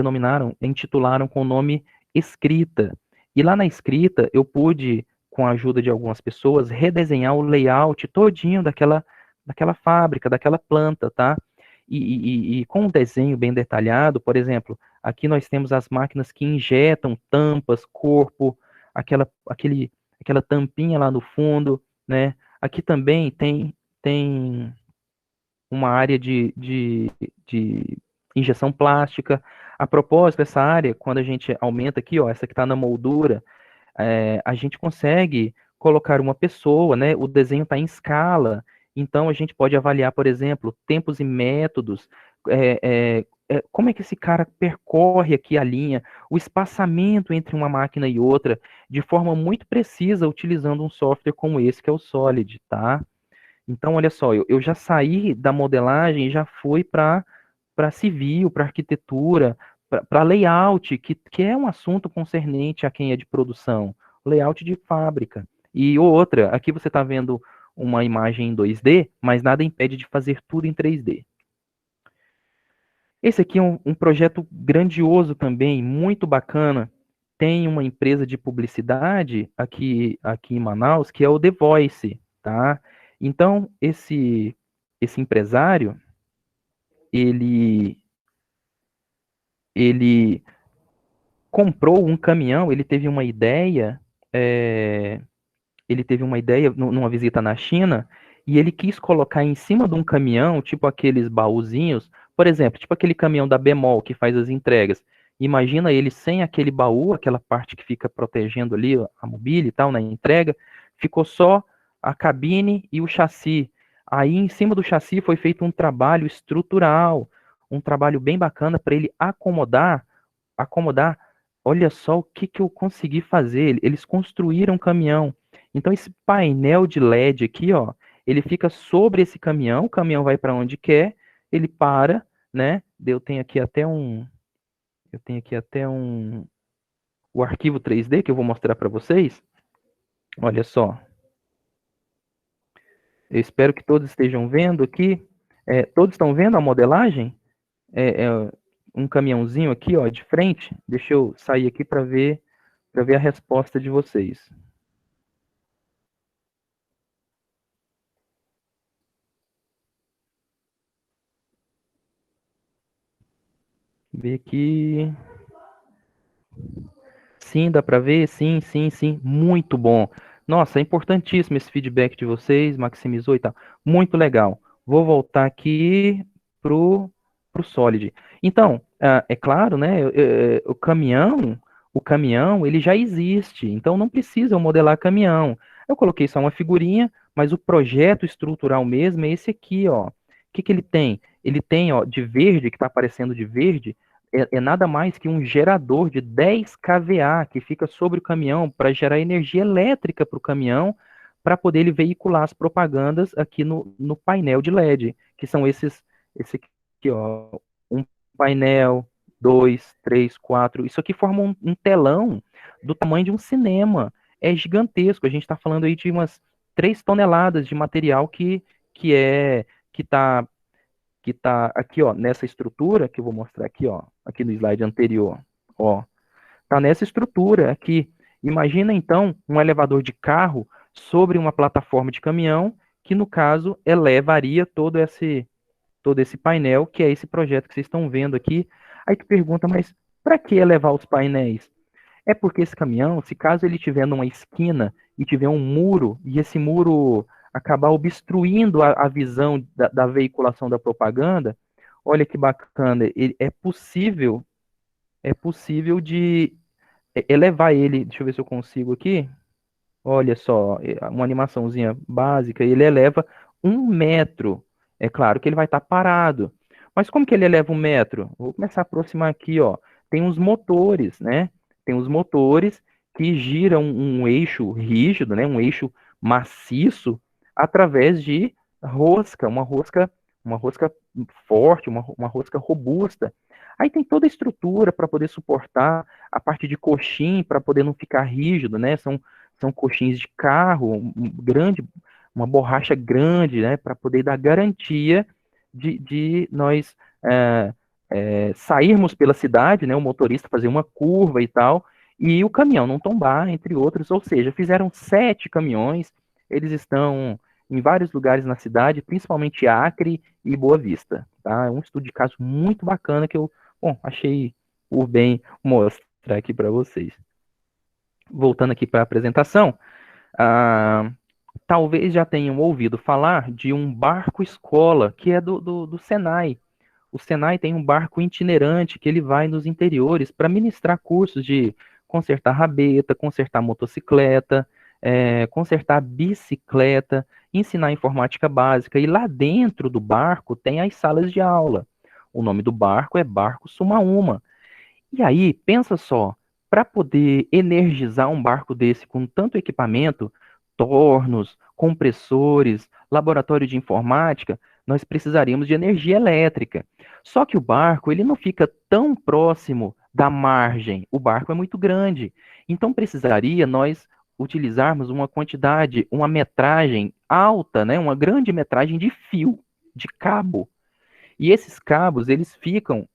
intitularam com o nome Escrita. E lá na Escrita eu pude, com a ajuda de algumas pessoas, redesenhar o layout todinho daquela fábrica, daquela planta, tá? E com um desenho bem detalhado, por exemplo, aqui nós temos as máquinas que injetam tampas, corpo, aquela tampinha lá no fundo, né? Aqui também tem uma área de injeção plástica. A propósito, essa área, quando a gente aumenta aqui, ó, essa que está na moldura, a gente consegue colocar uma pessoa, né? O desenho está em escala, então a gente pode avaliar, por exemplo, tempos e métodos, como é que esse cara percorre aqui a linha, o espaçamento entre uma máquina e outra, de forma muito precisa, utilizando um software como esse, que é o Solid, tá? Então, olha só, eu já saí da modelagem e já fui para civil, para arquitetura, para layout, que é um assunto concernente a quem é de produção, layout de fábrica. E outra, aqui você está vendo uma imagem em 2D, mas nada impede de fazer tudo em 3D. Esse aqui é um projeto grandioso também, muito bacana. Tem uma empresa de publicidade aqui em Manaus, que é o The Voice, tá? Então, esse empresário, ele, ele comprou um caminhão, ele teve uma ideia numa visita na China, e ele quis colocar em cima de um caminhão, tipo aqueles baúzinhos, por exemplo, tipo aquele caminhão da Bemol que faz as entregas. Imagina ele sem aquele baú, aquela parte que fica protegendo ali a mobília e tal, na entrega, ficou só a cabine e o chassi. Aí em cima do chassi foi feito um trabalho estrutural, um trabalho bem bacana para ele acomodar. Olha só o que eu consegui fazer. Eles construíram um caminhão. Então, esse painel de LED aqui, ó, ele fica sobre esse caminhão, o caminhão vai para onde quer, ele para, né? Eu tenho aqui até o arquivo 3D que eu vou mostrar para vocês. Olha só. Eu espero que todos estejam vendo aqui. Todos estão vendo a modelagem? É um caminhãozinho aqui, ó, de frente. Deixa eu sair aqui para ver a resposta de vocês. Ver aqui. Sim, dá para ver? Sim, sim, sim. Muito bom. Nossa, é importantíssimo esse feedback de vocês, maximizou e tal. Muito legal. Vou voltar aqui pro Solid. Então, é claro, né? O caminhão, ele já existe, então não precisa eu modelar caminhão. Eu coloquei só uma figurinha, mas o projeto estrutural mesmo é esse aqui, ó. O que ele tem? Ele tem, ó, de verde, que está aparecendo de verde, é nada mais que um gerador de 10 kVA que fica sobre o caminhão para gerar energia elétrica para o caminhão, para poder ele veicular as propagandas aqui no painel de LED, que são esse aqui, ó, um painel, dois, três, quatro. Isso aqui forma um telão do tamanho de um cinema. É gigantesco. A gente está falando aí de umas 3 toneladas de material que está aqui, ó, nessa estrutura que eu vou mostrar aqui, ó, aqui no slide anterior, ó, tá nessa estrutura aqui. Imagina então um elevador de carro sobre uma plataforma de caminhão, que no caso elevaria todo esse painel, que é esse projeto que vocês estão vendo aqui. Aí tu pergunta, mas para que elevar os painéis? É porque esse caminhão, se caso ele estiver numa esquina e tiver um muro, e esse muro acabar obstruindo a visão da veiculação da propaganda, olha que bacana, é possível de elevar ele, deixa eu ver se eu consigo aqui, olha só, uma animaçãozinha básica, ele eleva 1 metro, é claro que ele vai estar parado, mas como que ele eleva 1 metro? Vou começar a aproximar aqui, ó, tem uns motores, né? Tem os motores que giram um eixo rígido, né, um eixo maciço, através de uma rosca forte, uma rosca robusta. Aí tem toda a estrutura para poder suportar a parte de coxim, para poder não ficar rígido, né? São coxins de carro, grande, uma borracha grande, né? Para poder dar garantia de nós sairmos pela cidade, né, o motorista fazer uma curva e tal, e o caminhão não tombar, entre outros, ou seja, fizeram 7 caminhões, eles estão em vários lugares na cidade, principalmente Acre e Boa Vista, tá? É um estudo de caso muito bacana que eu, achei por bem mostrar aqui para vocês. Voltando aqui para a apresentação, talvez já tenham ouvido falar de um barco escola, que é do Senai. O Senai tem um barco itinerante que ele vai nos interiores para ministrar cursos de consertar rabeta, consertar motocicleta, consertar bicicleta, ensinar informática básica. E lá dentro do barco tem as salas de aula. O nome do barco é Barco Sumaúma. E aí, pensa só, para poder energizar um barco desse com tanto equipamento, tornos, compressores, laboratório de informática, nós precisaríamos de energia elétrica. Só que o barco, ele não fica tão próximo da margem. O barco é muito grande. Então precisaria nós utilizarmos uma quantidade, uma metragem alta, né, uma grande metragem de fio, de cabo. E esses cabos, eles ficam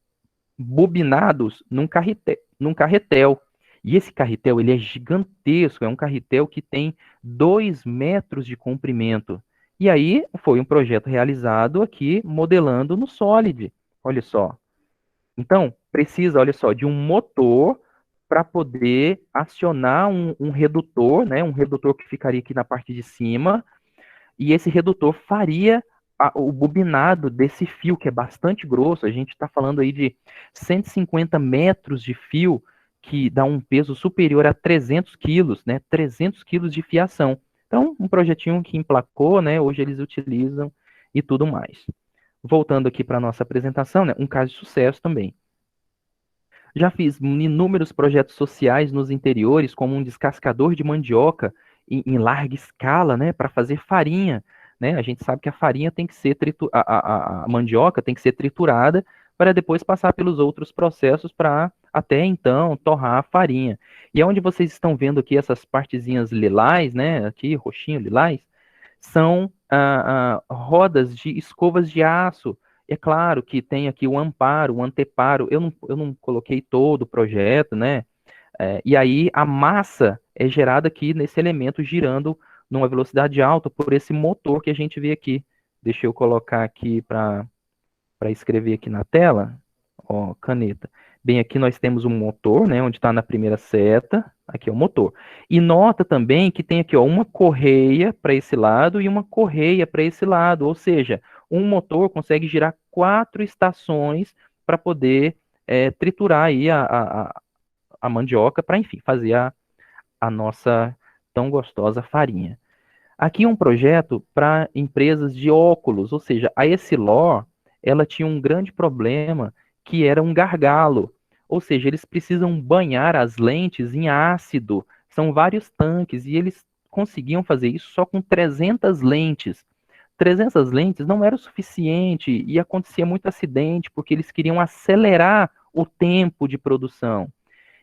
bobinados num carretel. E esse carretel, ele é gigantesco, é um carretel que tem 2 metros de comprimento. E aí foi um projeto realizado aqui, modelando no Solid. Olha só. Então, precisa, olha só, de um motor para poder acionar um redutor, né? Um redutor que ficaria aqui na parte de cima, e esse redutor faria o bobinado desse fio, que é bastante grosso. A gente está falando aí de 150 metros de fio, que dá um peso superior a 300 quilos, né? 300 quilos de fiação. Então, um projetinho que emplacou, né? Hoje eles utilizam e tudo mais. Voltando aqui para a nossa apresentação, né? Um caso de sucesso também. Já fiz inúmeros projetos sociais nos interiores, como um descascador de mandioca em larga escala, né, para fazer farinha, né? A gente sabe que a farinha tem que ser a mandioca tem que ser triturada para depois passar pelos outros processos para até então torrar a farinha. E é onde vocês estão vendo aqui essas partezinhas lilás, né? Aqui roxinho lilás, são rodas de escovas de aço. É claro que tem aqui o amparo, o anteparo. Eu não coloquei todo o projeto, né? E aí a massa é gerada aqui nesse elemento girando numa velocidade alta por esse motor que a gente vê aqui. Deixa eu colocar aqui para escrever aqui na tela. Ó, caneta. Bem, aqui nós temos um motor, né? Onde está na primeira seta. Aqui é o motor. E nota também que tem aqui, ó, uma correia para esse lado e uma correia para esse lado. Ou seja, um motor consegue girar 4 estações para poder triturar aí a mandioca para, enfim, fazer a nossa tão gostosa farinha. Aqui é um projeto para empresas de óculos, ou seja, a Essilor, ela tinha um grande problema que era um gargalo, ou seja, eles precisam banhar as lentes em ácido, são vários tanques, e eles conseguiam fazer isso só com 300 lentes. 300 lentes não era o suficiente e acontecia muito acidente, porque eles queriam acelerar o tempo de produção.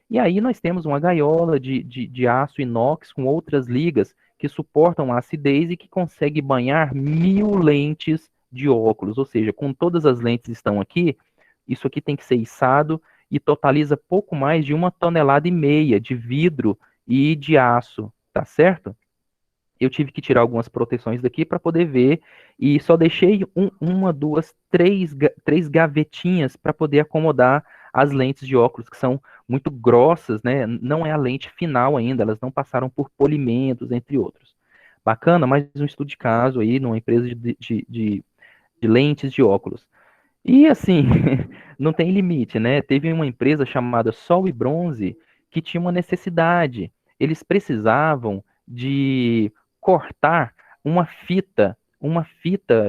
E aí nós temos uma gaiola de aço inox com outras ligas que suportam a acidez e que consegue banhar 1000 lentes de óculos, ou seja, com todas as lentes estão aqui, isso aqui tem que ser içado e totaliza pouco mais de 1,5 toneladas de vidro e de aço, tá certo? Eu tive que tirar algumas proteções daqui para poder ver e só deixei uma, duas, três gavetinhas para poder acomodar as lentes de óculos, que são muito grossas, né? Não é a lente final ainda, elas não passaram por polimentos, entre outros. Bacana, mais um estudo de caso aí numa empresa de lentes de óculos. E assim, não tem limite, né? Teve uma empresa chamada Sol e Bronze que tinha uma necessidade. Eles precisavam de cortar uma fita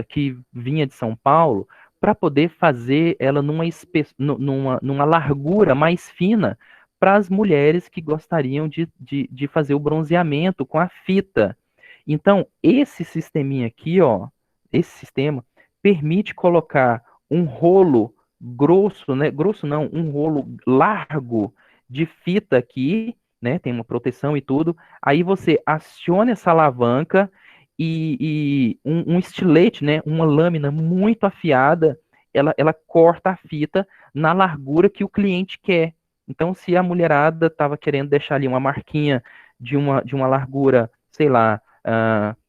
que vinha de São Paulo para poder fazer ela numa largura mais fina para as mulheres que gostariam de fazer o bronzeamento com a fita. Então, esse sisteminha aqui, ó, esse sistema permite colocar um rolo grosso, né? Grosso não, um rolo largo de fita aqui, né? Tem uma proteção e tudo. Aí você aciona essa alavanca e um estilete, né? Uma lâmina muito afiada, ela corta a fita na largura que o cliente quer. Então, se a mulherada estava querendo deixar ali uma marquinha de uma largura, sei lá,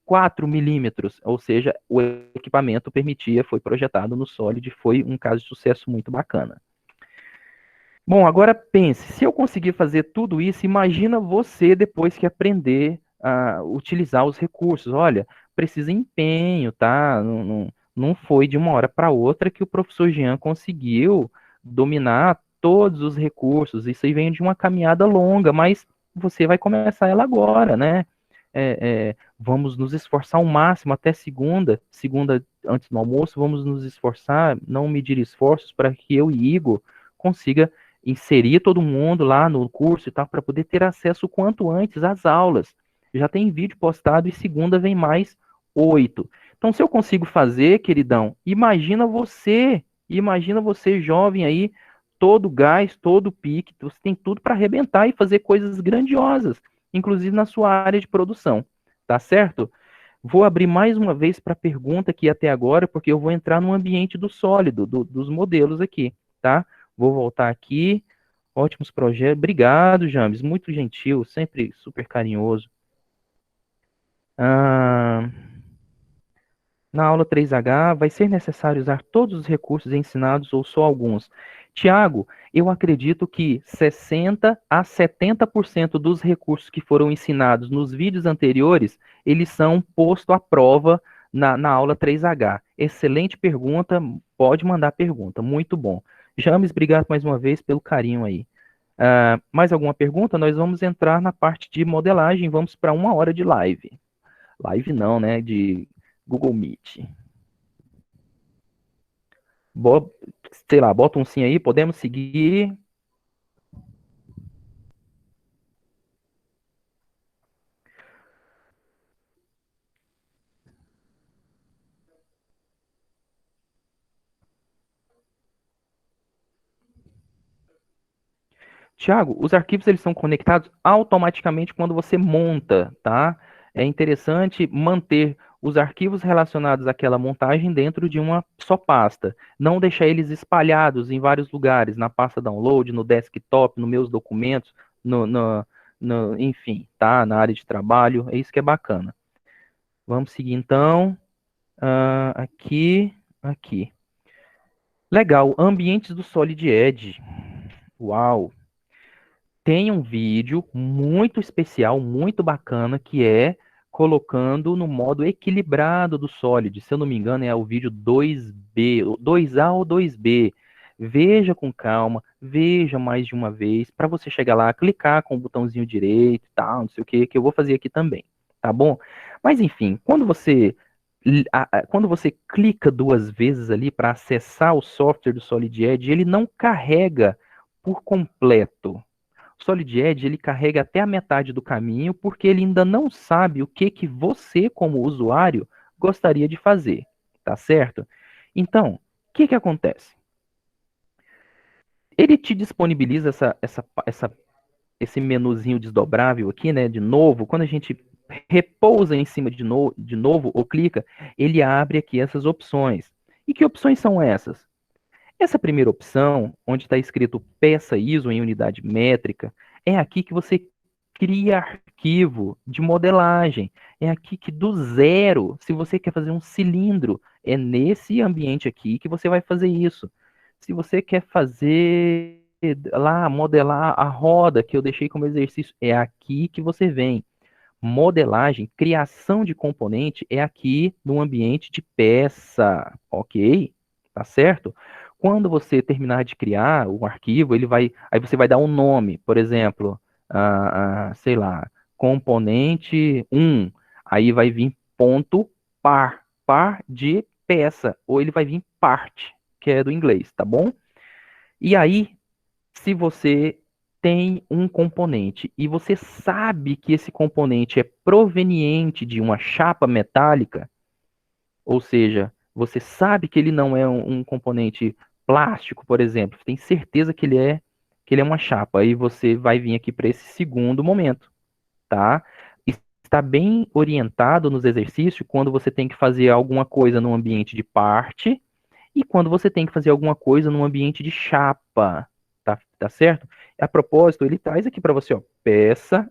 4 milímetros, ou seja, o equipamento permitia, foi projetado no Solid, foi um caso de sucesso muito bacana. Bom, agora pense, se eu conseguir fazer tudo isso, imagina você depois que aprender a utilizar os recursos. Olha, precisa empenho, tá? Não Não foi de uma hora para outra que o professor Jean conseguiu dominar todos os recursos. Isso aí vem de uma caminhada longa, mas você vai começar ela agora, né? Vamos nos esforçar ao máximo até segunda, antes do almoço, vamos nos esforçar, não medir esforços para que eu e Igor consiga inserir todo mundo lá no curso e tal, para poder ter acesso o quanto antes às aulas. Já tem vídeo postado e segunda vem mais 8. Então, se eu consigo fazer, queridão, imagina você jovem aí, todo gás, todo pique, você tem tudo para arrebentar e fazer coisas grandiosas, inclusive na sua área de produção, tá certo? Vou abrir mais uma vez para pergunta aqui até agora, porque eu vou entrar no ambiente do sólido, dos modelos aqui, tá? Vou voltar aqui, ótimos projetos, obrigado, James, muito gentil, sempre super carinhoso. Na aula 3H, vai ser necessário usar todos os recursos ensinados ou só alguns? Tiago, eu acredito que 60 a 70% dos recursos que foram ensinados nos vídeos anteriores, eles são postos à prova na aula 3H. Excelente pergunta, pode mandar pergunta, muito bom. James, obrigado mais uma vez pelo carinho aí. Mais alguma pergunta? Nós vamos entrar na parte de modelagem, vamos para 1 hora de live. Live não, né? De Google Meet. Sei lá, bota um sim aí, podemos seguir. Tiago, os arquivos eles são conectados automaticamente quando você monta, tá? É interessante manter os arquivos relacionados àquela montagem dentro de uma só pasta. Não deixar eles espalhados em vários lugares, na pasta download, no desktop, nos meus documentos, enfim, tá? Na área de trabalho. É isso que é bacana. Vamos seguir então. Aqui. Legal, ambientes do Solid Edge. Uau! Tem um vídeo muito especial, muito bacana, que é colocando no modo equilibrado do Solid. Se eu não me engano, é o vídeo 2B, 2A ou 2B. Veja com calma, veja mais de uma vez, para você chegar lá, clicar com o botãozinho direito e tal, não sei o que eu vou fazer aqui também, tá bom? Mas enfim, quando você clica 2 vezes ali para acessar o software do Solid Edge, ele não carrega por completo. O Solid Edge ele carrega até a metade do caminho porque ele ainda não sabe o que você, como usuário, gostaria de fazer, tá certo? Então, o que acontece? Ele te disponibiliza esse menuzinho desdobrável aqui, né? De novo, quando a gente repousa em cima de novo ou clica, ele abre aqui essas opções. E que opções são essas? Essa primeira opção, onde está escrito peça ISO em unidade métrica, é aqui que você cria arquivo de modelagem. É aqui que do zero, se você quer fazer um cilindro, é nesse ambiente aqui que você vai fazer isso. Se você quer fazer lá, modelar a roda que eu deixei como exercício, é aqui que você vem. Modelagem, criação de componente é aqui no ambiente de peça, ok? Tá certo? Quando você terminar de criar o arquivo, aí você vai dar um nome, por exemplo, sei lá, componente 1, aí vai vir ponto par de peça, ou ele vai vir parte, que é do inglês, tá bom? E aí, se você tem um componente e você sabe que esse componente é proveniente de uma chapa metálica, ou seja, você sabe que ele não é um componente plástico, por exemplo, tem certeza que ele é uma chapa, aí você vai vir aqui para esse segundo momento, tá? Está bem orientado nos exercícios quando você tem que fazer alguma coisa no ambiente de parte e quando você tem que fazer alguma coisa no ambiente de chapa, tá certo? A propósito, ele traz aqui para você, ó, peça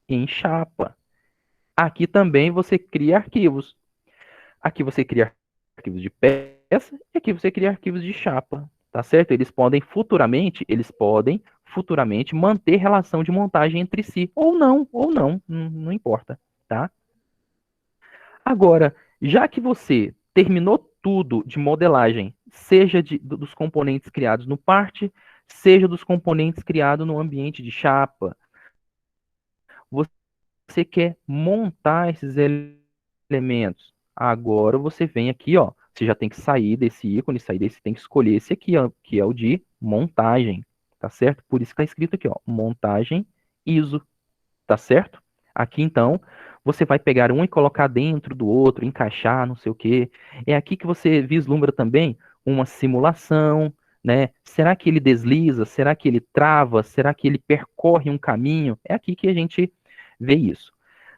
em chapa. Aqui também você cria arquivos. Aqui você cria arquivos de peça e aqui você cria arquivos de chapa, tá certo? Eles podem futuramente manter relação de montagem entre si, ou não importa, tá? Agora, já que você terminou tudo de modelagem, seja dos componentes criados no part, seja dos componentes criados no ambiente de chapa. Você quer montar esses elementos. Agora você vem aqui, ó, você já tem que sair desse ícone, tem que escolher esse aqui, ó, que é o de montagem, tá certo? Por isso que está escrito aqui, ó, montagem ISO, tá certo? Aqui, então, você vai pegar um e colocar dentro do outro, encaixar, não sei o quê. É aqui que você vislumbra também uma simulação, né? Será que ele desliza? Será que ele trava? Será que ele percorre um caminho? É aqui que a gente vê isso.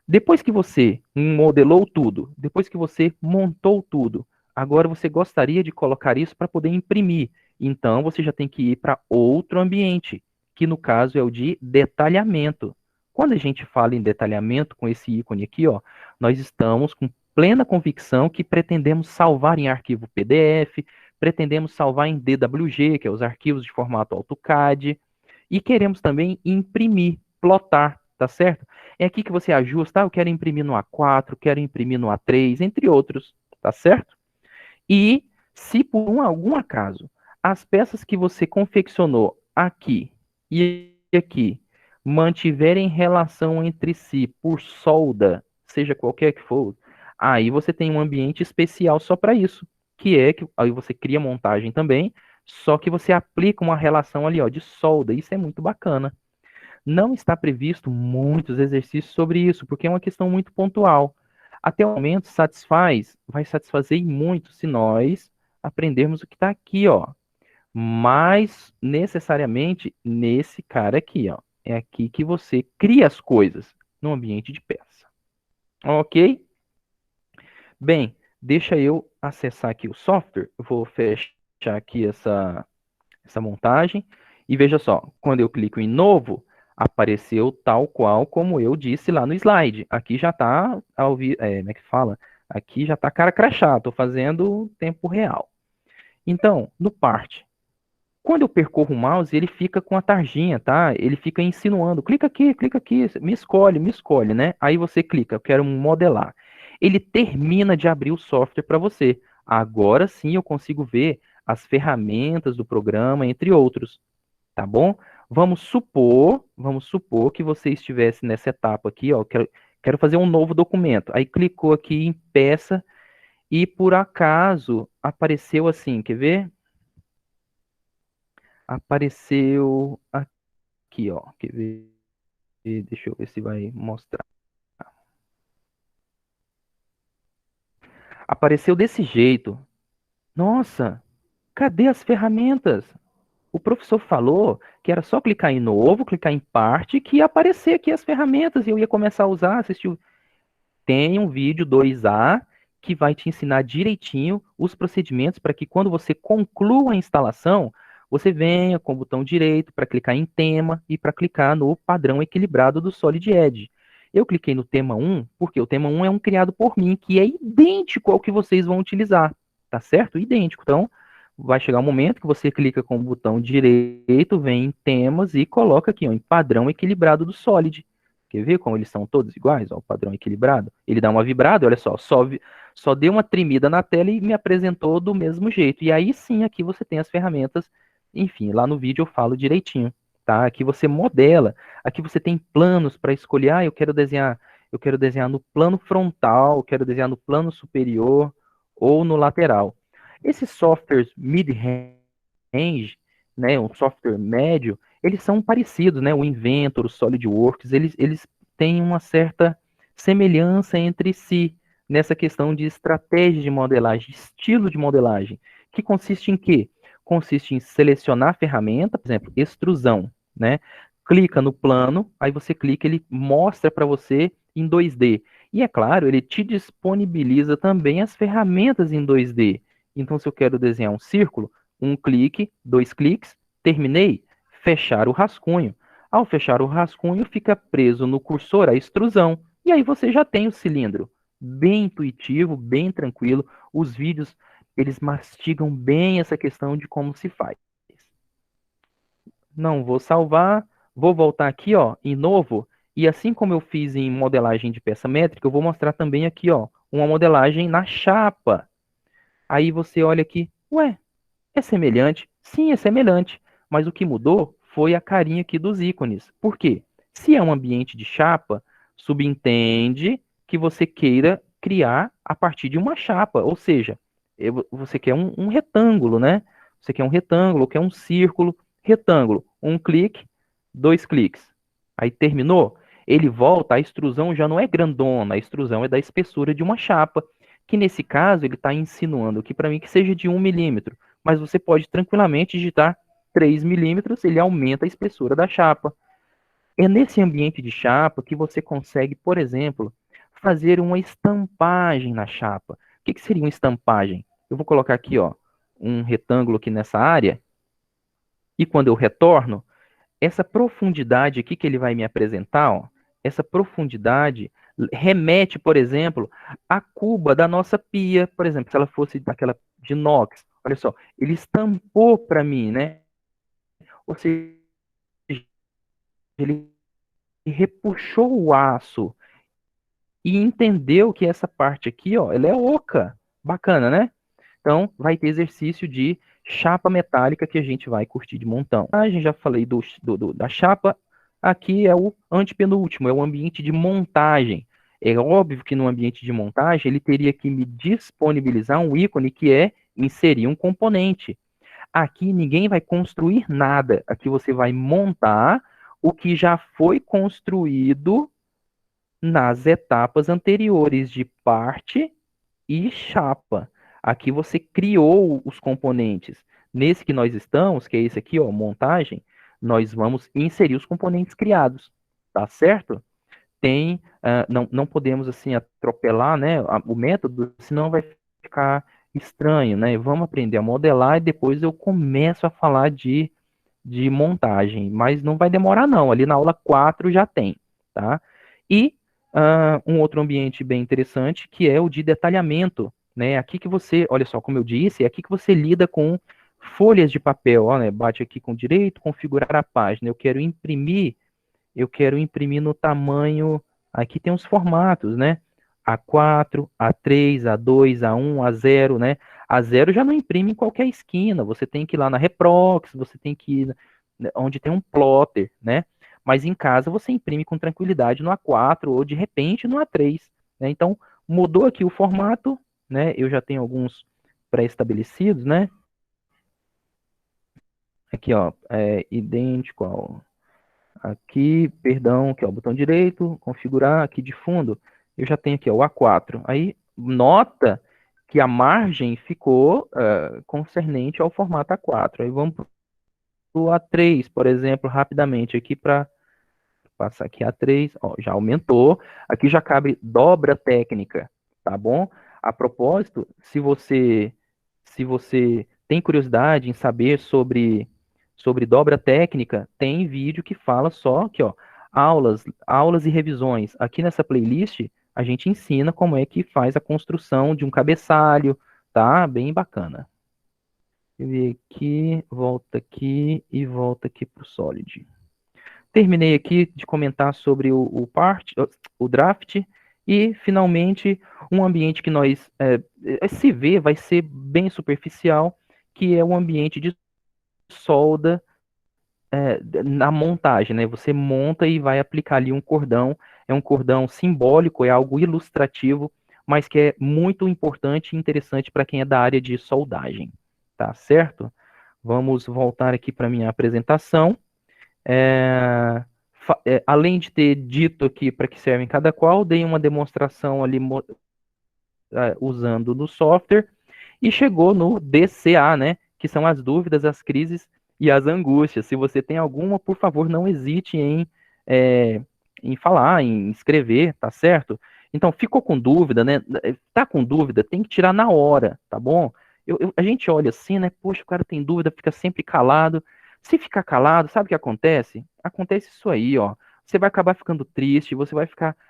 Depois que você modelou tudo, depois que você montou tudo, agora você gostaria de colocar isso para poder imprimir. Então, você já tem que ir para outro ambiente, que no caso é o de detalhamento. Quando a gente fala em detalhamento com esse ícone aqui, ó, nós estamos com plena convicção que pretendemos salvar em arquivo PDF, pretendemos salvar em DWG, que é os arquivos de formato AutoCAD, e queremos também imprimir, plotar, tá certo? É aqui que você ajusta, eu quero imprimir no A4, quero imprimir no A3, entre outros, tá certo? E se por algum acaso as peças que você confeccionou aqui e aqui mantiverem relação entre si por solda, seja qualquer que for, aí você tem um ambiente especial só para isso, que é que aí você cria montagem também, só que você aplica uma relação ali, ó, de solda. Isso é muito bacana. Não está previsto muitos exercícios sobre isso, porque é uma questão muito pontual. Até o momento, vai satisfazer muito se nós aprendermos o que está aqui, ó. Mas, necessariamente, nesse cara aqui, ó. É aqui que você cria as coisas no ambiente de peça. Ok? Bem, deixa eu acessar aqui o software. Eu vou fechar aqui essa montagem. E veja só, quando eu clico em novo, apareceu tal qual como eu disse lá no slide. Aqui já está, como é que fala? Aqui já está cara crachá, estou fazendo tempo real. Então, no part, quando eu percorro o mouse, ele fica com a tarjinha, tá? Ele fica insinuando, clica aqui, me escolhe, né? Aí você clica, eu quero modelar. Ele termina de abrir o software para você. Agora sim eu consigo ver as ferramentas do programa, entre outros, tá bom? Vamos supor que você estivesse nessa etapa aqui, ó, quero fazer um novo documento. Aí clicou aqui em peça e por acaso apareceu assim, quer ver? Apareceu aqui, ó, quer ver? Deixa eu ver se vai mostrar. Apareceu desse jeito. Nossa, cadê as ferramentas? O professor falou que era só clicar em novo, clicar em parte, que ia aparecer aqui as ferramentas e eu ia começar a usar, assistir. Tem um vídeo 2A que vai te ensinar direitinho os procedimentos para que quando você conclua a instalação, você venha com o botão direito para clicar em tema e para clicar no padrão equilibrado do Solid Edge. Eu cliquei no tema 1 porque o tema 1 é um criado por mim, que é idêntico ao que vocês vão utilizar, tá certo? Idêntico. Então, vai chegar um momento que você clica com o botão direito, vem em temas e coloca aqui, ó, em padrão equilibrado do Solid. Quer ver como eles são todos iguais? Ó, o padrão equilibrado. Ele dá uma vibrada, olha só deu uma tremida na tela e me apresentou do mesmo jeito. E aí sim, aqui você tem as ferramentas. Enfim, lá no vídeo eu falo direitinho, tá? Aqui você modela. Aqui você tem planos para escolher. Ah, eu quero desenhar no plano frontal, eu quero desenhar no plano superior ou no lateral. Esses softwares mid-range, né, um software médio, eles são parecidos, né? O Inventor, o SolidWorks, eles têm uma certa semelhança entre si nessa questão de estratégia de modelagem, estilo de modelagem, que consiste em quê? Consiste em selecionar a ferramenta, por exemplo, extrusão, né? Clica no plano, aí você clica, ele mostra para você em 2D. E é claro, ele te disponibiliza também as ferramentas em 2D. Então, se eu quero desenhar um círculo, um clique, 2 cliques, terminei, fechar o rascunho. Ao fechar o rascunho, fica preso no cursor a extrusão. E aí você já tem o cilindro. Bem intuitivo, bem tranquilo. Os vídeos, eles mastigam bem essa questão de como se faz. Não vou salvar, vou voltar aqui, ó, em novo. E assim como eu fiz em modelagem de peça métrica, eu vou mostrar também aqui, ó, uma modelagem na chapa. Aí você olha aqui, ué, é semelhante? Sim, é semelhante. Mas o que mudou foi a carinha aqui dos ícones. Por quê? Se é um ambiente de chapa, subentende que você queira criar a partir de uma chapa. Ou seja, você quer um retângulo, né? Você quer um retângulo, quer um círculo, retângulo. Um clique, dois cliques. Aí terminou? Ele volta, a extrusão já não é grandona, a extrusão é da espessura de uma chapa, que nesse caso ele está insinuando aqui para mim que seja de 1 milímetro, mas você pode tranquilamente digitar 3 milímetros, ele aumenta a espessura da chapa. É nesse ambiente de chapa que você consegue, por exemplo, fazer uma estampagem na chapa. O que seria uma estampagem? Eu vou colocar aqui, ó, um retângulo aqui nessa área, e quando eu retorno, essa profundidade aqui que ele vai me apresentar, ó, essa profundidade remete, por exemplo, à cuba da nossa pia, por exemplo, se ela fosse daquela de inox. Olha só, ele estampou para mim, né? Ou seja, ele repuxou o aço e entendeu que essa parte aqui, ó, ela é oca. Bacana, né? Então, vai ter exercício de chapa metálica que a gente vai curtir de montão. A gente já falei da chapa. Aqui é o antepenúltimo, é o ambiente de montagem. É óbvio que no ambiente de montagem ele teria que me disponibilizar um ícone que é inserir um componente. Aqui ninguém vai construir nada. Aqui você vai montar o que já foi construído nas etapas anteriores de parte e chapa. Aqui você criou os componentes. Nesse que nós estamos, que é esse aqui, ó, montagem, nós vamos inserir os componentes criados, tá certo? Não podemos assim atropelar, né, o método, senão vai ficar estranho, né? Vamos aprender a modelar e depois eu começo a falar de montagem, mas não vai demorar não, ali na aula 4 já tem, tá? E um outro ambiente bem interessante, que é o de detalhamento, né? Aqui que você, olha só, como eu disse, é aqui que você lida com folhas de papel, ó, né? Bate aqui com direito, configurar a página, eu quero imprimir no tamanho, aqui tem os formatos, né? A4, A3, A2, A1, A0, né? A0 já não imprime em qualquer esquina, você tem que ir lá na Reprox, você tem que ir onde tem um plotter, né? Mas em casa você imprime com tranquilidade no A4 ou de repente no A3, né? Então, mudou aqui o formato, né? Eu já tenho alguns pré-estabelecidos, né? Aqui, ó, é idêntico ao aqui, perdão, que é o botão direito, configurar aqui de fundo, eu já tenho aqui ó, o A4. Aí, nota que a margem ficou concernente ao formato A4. Aí vamos para o A3, por exemplo, rapidamente aqui para passar aqui A3, ó, já aumentou. Aqui já cabe dobra técnica, tá bom? A propósito, se você tem curiosidade em saber sobre dobra técnica, tem vídeo que fala só aqui, ó, aulas e revisões. Aqui nessa playlist, a gente ensina como é que faz a construção de um cabeçalho, tá? Bem bacana. Eu ver aqui e volta aqui para o Solid. Terminei aqui de comentar sobre o draft e, finalmente, um ambiente que nós se vê vai ser bem superficial, que é o ambiente de solda na montagem, né? Você monta e vai aplicar ali um cordão. É um cordão simbólico, é algo ilustrativo, mas que é muito importante e interessante para quem é da área de soldagem, tá certo? Vamos voltar aqui para minha apresentação. Além de ter dito aqui para que servem cada qual, dei uma demonstração ali usando no software e chegou no DCA, né? Que são as dúvidas, as crises e as angústias. Se você tem alguma, por favor, não hesite em falar, em escrever, tá certo? Então, ficou com dúvida, né? Tá com dúvida, tem que tirar na hora, tá bom? A gente olha assim, né? Poxa, o cara tem dúvida, fica sempre calado. Se ficar calado, sabe o que acontece? Acontece isso aí, ó. Você vai acabar ficando triste, você vai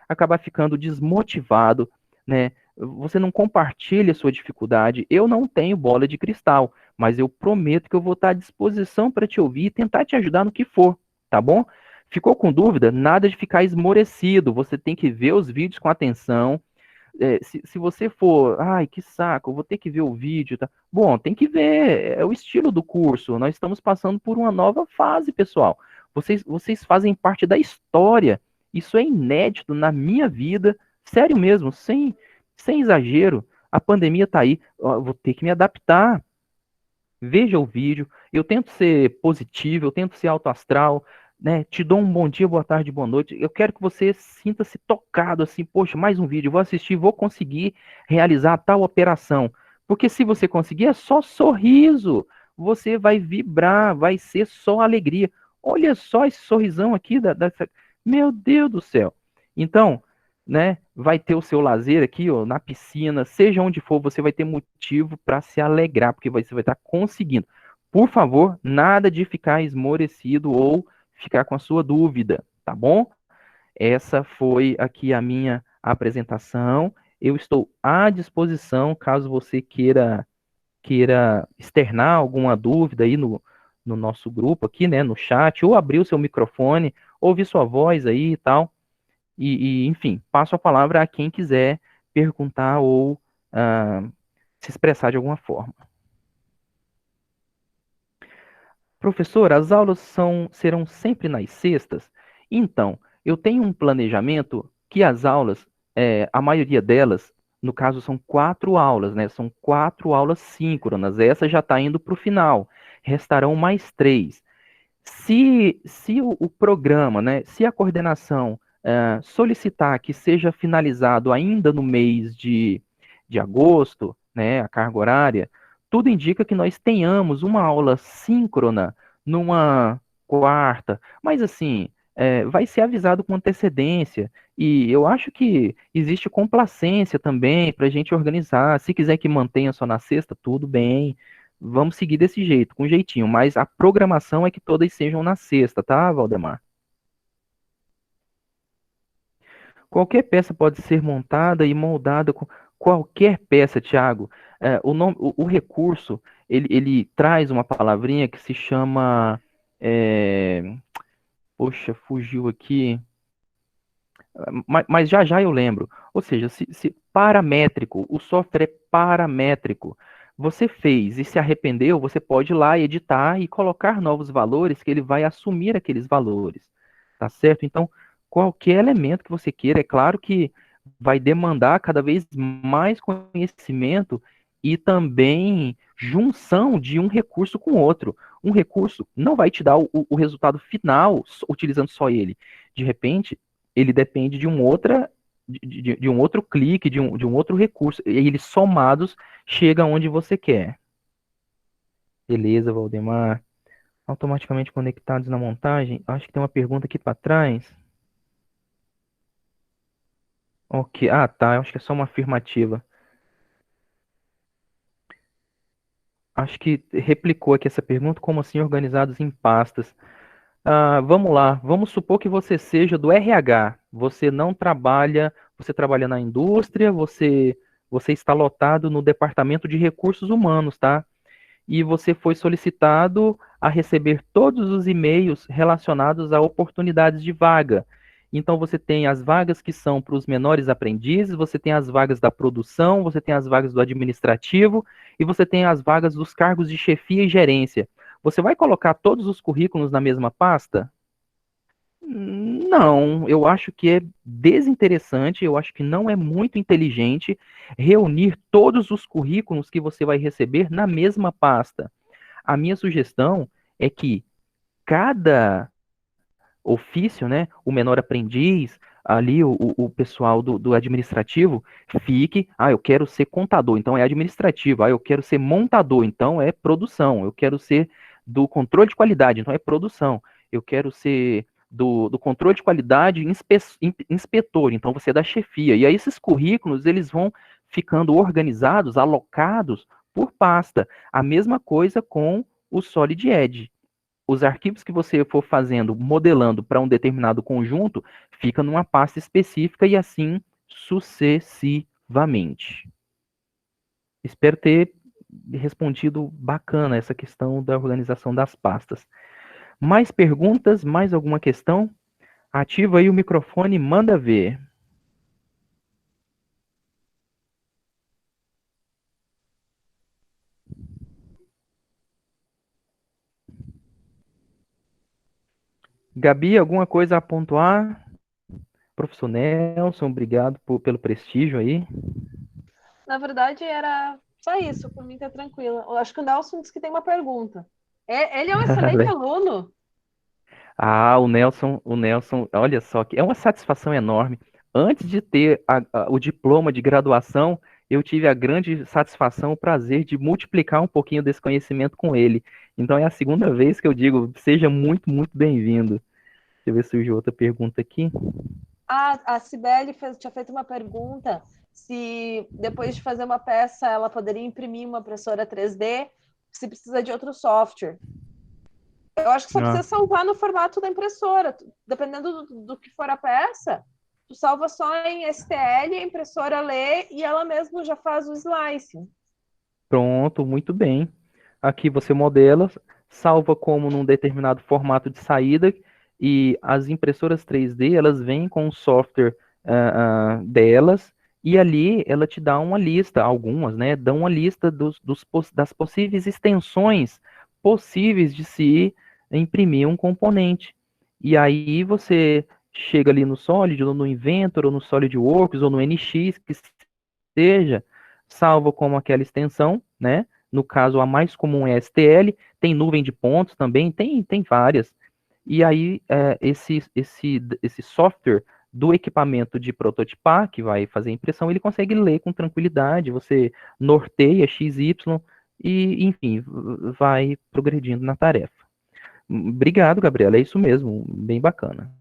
acabar ficando desmotivado, né? Você não compartilha a sua dificuldade. Eu não tenho bola de cristal, mas eu prometo que eu vou estar à disposição para te ouvir e tentar te ajudar no que for, tá bom? Ficou com dúvida? Nada de ficar esmorecido. Você tem que ver os vídeos com atenção, Se você for, ai, que saco, eu vou ter que ver o vídeo, tá? Bom, tem que ver, é o estilo do curso. Nós estamos passando por uma nova fase, pessoal. Vocês fazem parte da história. Isso é inédito na minha vida, sério mesmo, sem exagero. A pandemia tá aí, eu vou ter que me adaptar. Veja o vídeo, eu tento ser positivo, eu tento ser alto astral, né? Te dou um bom dia, boa tarde, boa noite. Eu quero que você sinta-se tocado assim, poxa, mais um vídeo, vou assistir, vou conseguir realizar tal operação. Porque se você conseguir, é só sorriso. Você vai vibrar, vai ser só alegria. Olha só esse sorrisão aqui Meu Deus do céu. Então, né? Vai ter o seu lazer aqui, ó, na piscina, seja onde for, você vai ter motivo para se alegrar, porque você vai estar conseguindo. Por favor, nada de ficar esmorecido ou ficar com a sua dúvida, tá bom? Essa foi aqui a minha apresentação. Eu estou à disposição caso você queira externar alguma dúvida aí no nosso grupo aqui, né, no chat, ou abrir o seu microfone, ouvir sua voz aí e tal. Enfim, passo a palavra a quem quiser perguntar ou se expressar de alguma forma. Professor, as aulas serão sempre nas sextas? Então, eu tenho um planejamento que as aulas, a maioria delas, no caso, são 4 aulas, né? São 4 aulas síncronas. Essa já está indo para o final. Restarão mais 3. Se o programa, né, se a coordenação solicitar que seja finalizado ainda no mês de agosto, né, a carga horária, tudo indica que nós tenhamos uma aula síncrona numa quarta, mas assim, vai ser avisado com antecedência, e eu acho que existe complacência também para a gente organizar. Se quiser que mantenha só na sexta, tudo bem, vamos seguir desse jeito, com jeitinho, mas a programação é que todas sejam na sexta, tá, Valdemar? Qualquer peça pode ser montada e moldada com qualquer peça, Thiago. O recurso, ele traz uma palavrinha que se chama. é, Poxa, fugiu aqui. Mas já já eu lembro. Ou seja, se paramétrico, o software é paramétrico. Você fez e se arrependeu, você pode ir lá editar e colocar novos valores que ele vai assumir aqueles valores. Tá certo? Então, qualquer elemento que você queira, é claro que vai demandar cada vez mais conhecimento e também junção de um recurso com outro. Um recurso não vai te dar o resultado final utilizando só ele. De repente, ele depende de um outro clique, de um outro recurso, e eles somados chegam onde você quer. Beleza, Valdemar. Automaticamente conectados na montagem. Acho que tem uma pergunta aqui para trás. Ok. Ah, tá. Acho que é só uma afirmativa. Acho que replicou aqui essa pergunta, como assim organizados em pastas? Vamos lá. Vamos supor que você seja do RH. Você trabalha na indústria, você está lotado no departamento de recursos humanos, tá? E você foi solicitado a receber todos os e-mails relacionados a oportunidades de vaga. Então você tem as vagas que são para os menores aprendizes, você tem as vagas da produção, você tem as vagas do administrativo e você tem as vagas dos cargos de chefia e gerência. Você vai colocar todos os currículos na mesma pasta? Não, eu acho que é desinteressante, eu acho que não é muito inteligente reunir todos os currículos que você vai receber na mesma pasta. A minha sugestão é que cada ofício, né, o menor aprendiz, ali o pessoal do administrativo, fique, eu quero ser contador, então é administrativo, eu quero ser montador, então é produção, eu quero ser do controle de qualidade, então é produção, eu quero ser do controle de qualidade inspetor, então você é da chefia, e aí esses currículos, eles vão ficando organizados, alocados por pasta, a mesma coisa com o Solid Edge. Os arquivos que você for fazendo, modelando para um determinado conjunto, fica numa pasta específica e assim sucessivamente. Espero ter respondido bacana essa questão da organização das pastas. Mais perguntas? Mais alguma questão? Ativa aí o microfone e manda ver. Gabi, alguma coisa a pontuar? Professor Nelson, obrigado pelo prestígio aí. Na verdade, era só isso, por mim tá tranquila. Eu acho que o Nelson disse que tem uma pergunta. Ele é um excelente aluno. Ah, o Nelson, olha só, que é uma satisfação enorme. Antes de ter o diploma de graduação, eu tive a grande satisfação, o prazer de multiplicar um pouquinho desse conhecimento com ele. Então é a segunda vez que eu digo, seja muito, muito bem-vindo. Deixa eu ver se surgiu outra pergunta aqui. A Cibele tinha feito uma pergunta se depois de fazer uma peça ela poderia imprimir uma impressora 3D, se precisa de outro software. Eu acho que só Ah, precisa salvar no formato da impressora. Dependendo do que for a peça, tu salva só em STL, a impressora lê e ela mesma já faz o slicing. pronto, muito bem. Aqui você modela, salva como num determinado formato de saída e as impressoras 3D, elas vêm com o software delas e ali ela te dá uma lista, algumas, né, dão uma lista das possíveis extensões possíveis de se imprimir um componente. E aí você chega ali no Solid, ou no Inventor, ou no SolidWorks, ou no NX, que seja, salva como aquela extensão, né? No caso, a mais comum é STL, tem nuvem de pontos também, tem várias. E aí, esse software do equipamento de prototipar, que vai fazer a impressão, ele consegue ler com tranquilidade, você norteia XY e, enfim, vai progredindo na tarefa. Obrigado, Gabriela, é isso mesmo, bem bacana.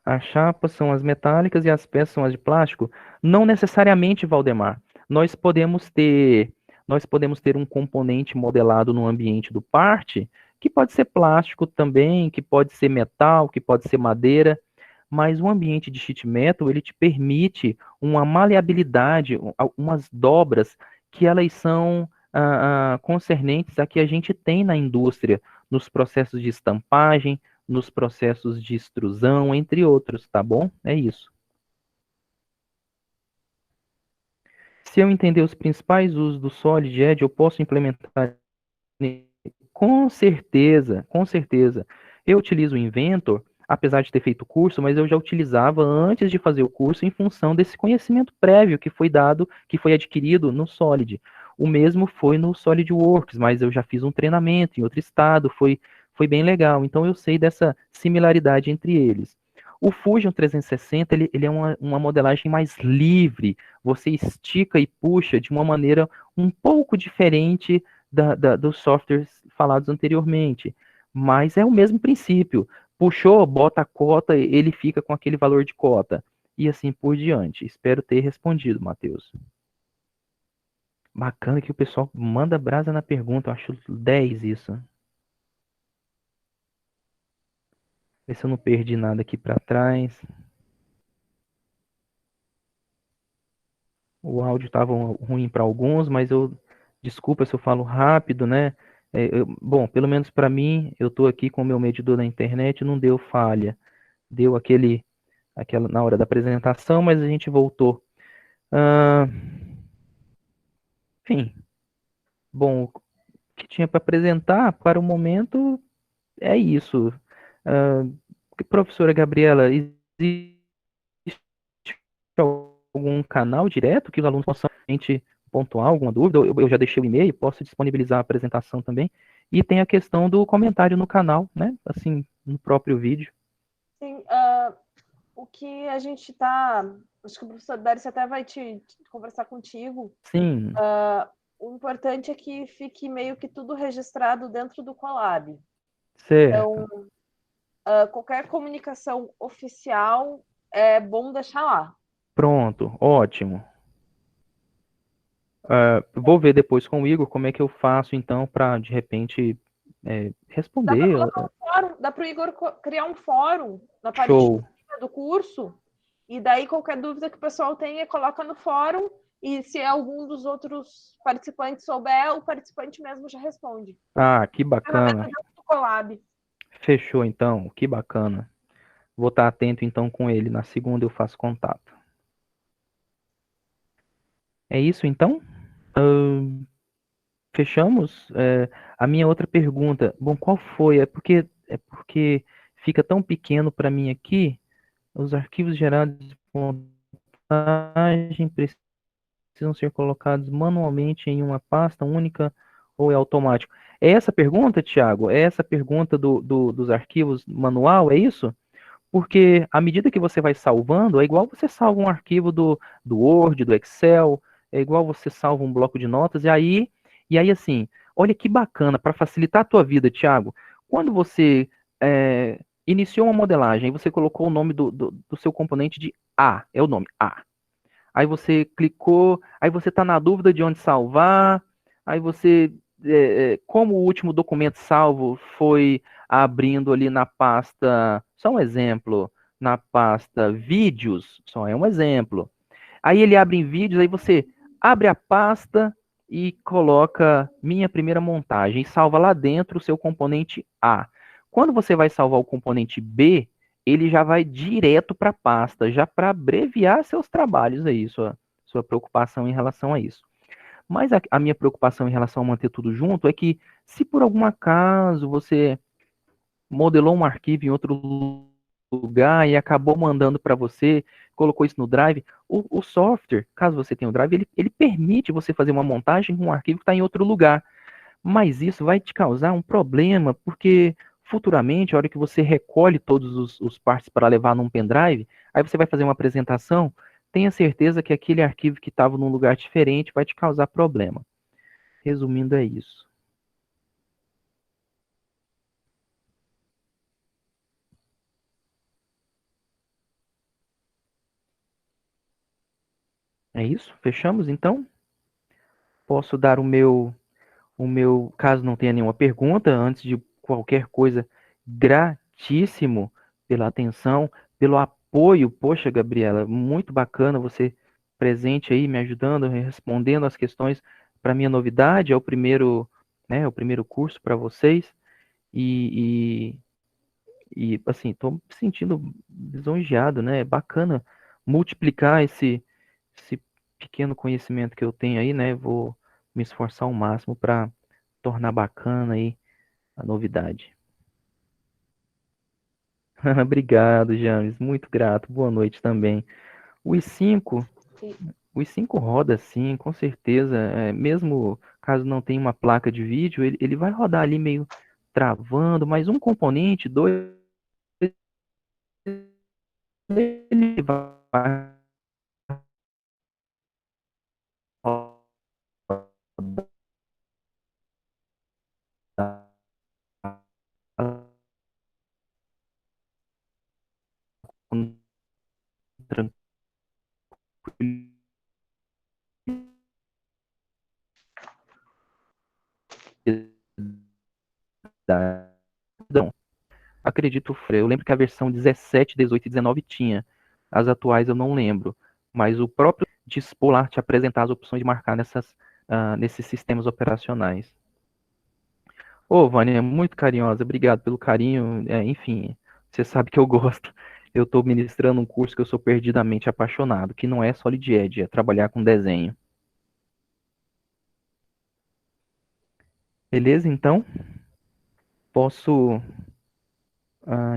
As chapas são as metálicas e as peças são as de plástico? Não necessariamente, Valdemar. Nós podemos ter, nós podemos ter um componente modelado no ambiente do parte, que pode ser plástico também, que pode ser metal, que pode ser madeira, mas o ambiente de sheet metal, ele te permite uma maleabilidade, umas dobras que elas são concernentes a que a gente tem na indústria, nos processos de estampagem, nos processos de extrusão, entre outros, tá bom? É isso. Se eu entender os principais usos do Solid Edge, eu posso implementar com certeza, com certeza. Eu utilizo o Inventor, apesar de ter feito o curso, mas eu já utilizava antes de fazer o curso em função desse conhecimento prévio que foi dado, que foi adquirido no Solid. O mesmo foi no SolidWorks, mas eu já fiz um treinamento em outro estado, foi bem legal. Então eu sei dessa similaridade entre eles. O Fusion 360, ele é uma modelagem mais livre, você estica e puxa de uma maneira um pouco diferente dos softwares falados anteriormente. Mas é o mesmo princípio. Puxou, bota a cota, ele fica com aquele valor de cota. E assim por diante. Espero ter respondido, Matheus. Bacana que o pessoal manda brasa na pergunta. Eu acho 10 isso. Ver se eu não perdi nada aqui para trás. O áudio estava ruim para alguns, mas eu desculpa se eu falo rápido, né? Bom, pelo menos para mim, eu estou aqui com o meu medidor na internet, não deu falha. Deu aquela na hora da apresentação, mas a gente voltou. Ah, enfim, bom, o que tinha para apresentar para o momento é isso. Ah, professora Gabriela, existe algum canal direto que os alunos possam realmente pontuar alguma dúvida? Eu já deixei o e-mail, posso disponibilizar a apresentação também. E tem a questão do comentário no canal, né? Assim, no próprio vídeo. Sim, o que a gente está. Acho que o professor Darcy até vai conversar contigo. Sim, O importante é que fique meio que tudo registrado dentro do Colab. Então, certo. qualquer comunicação oficial é bom deixar lá. Pronto, ótimo. Vou ver depois com o Igor como é que eu faço então para de repente Dá para responder. colocar um fórum, dá para o Igor criar um fórum na parte de Show. cima do curso, e daí qualquer dúvida que o pessoal tenha, coloca no fórum, e se algum dos outros participantes souber, o participante mesmo já responde. Ah, que Ferramenta bacana. dentro do Colab. Fechou então, que bacana. Vou estar atento então com ele. Na segunda eu faço contato. É isso então? fechamos? A minha outra pergunta, bom, qual foi? É porque fica tão pequeno para mim aqui, os arquivos gerados de montagem precisam ser colocados manualmente em uma pasta única ou é automático? É essa a pergunta, Thiago? É essa a pergunta dos arquivos manual, é isso? Porque à medida que você vai salvando, é igual você salva um arquivo do Word, do Excel, é igual você salva um bloco de notas, e aí assim, olha que bacana, para facilitar a tua vida, Thiago, quando você iniciou uma modelagem, você colocou o nome do seu componente de A, é o nome A. Aí você clicou, aí você está na dúvida de onde salvar, aí você, como o último documento salvo foi abrindo ali na pasta, só um exemplo, na pasta vídeos, só é um exemplo. Aí ele abre em vídeos, aí você abre a pasta e coloca minha primeira montagem e salva lá dentro o seu componente A. Quando você vai salvar o componente B, ele já vai direto para a pasta, já para abreviar seus trabalhos aí, sua preocupação em relação a isso. Mas a minha preocupação em relação a manter tudo junto é que, se por algum acaso você modelou um arquivo em outro lugar e acabou mandando para você, colocou isso no Drive, o software, caso você tenha o Drive, ele permite você fazer uma montagem com um arquivo que está em outro lugar. Mas isso vai te causar um problema, porque futuramente, a hora que você recolhe todos os partes para levar num pendrive, aí você vai fazer uma apresentação, tenha certeza que aquele arquivo que estava num lugar diferente vai te causar problema. Resumindo, é isso. É isso? Fechamos então? Posso dar caso não tenha nenhuma pergunta, antes de qualquer coisa, gratíssimo pela atenção, pelo apoio. Poxa, Gabriela, muito bacana você presente aí, me ajudando, respondendo as questões. Para mim, a novidade é o primeiro, né, o primeiro curso para vocês. E assim, estou me sentindo lisonjeado, né? É bacana multiplicar esse pequeno conhecimento que eu tenho aí, né? Vou me esforçar ao máximo para tornar bacana aí a novidade. Obrigado, James. Muito grato. Boa noite também. O i5, o i5 roda sim, com certeza. Mesmo caso não tenha uma placa de vídeo, ele vai rodar ali meio travando, mas um componente, dois, ele vai rodar com tranquilidade. Não, acredito, eu lembro que a versão 17, 18 e 19 tinha. As atuais eu não lembro. Mas o próprio dispor lá, te apresentar as opções de marcar nesses sistemas operacionais. Ô, Vânia, muito carinhosa. Obrigado pelo carinho. Enfim, você sabe que eu gosto. Eu estou ministrando um curso que eu sou perdidamente apaixonado, que não é Solid Edge, é trabalhar com desenho. Beleza, então? Posso.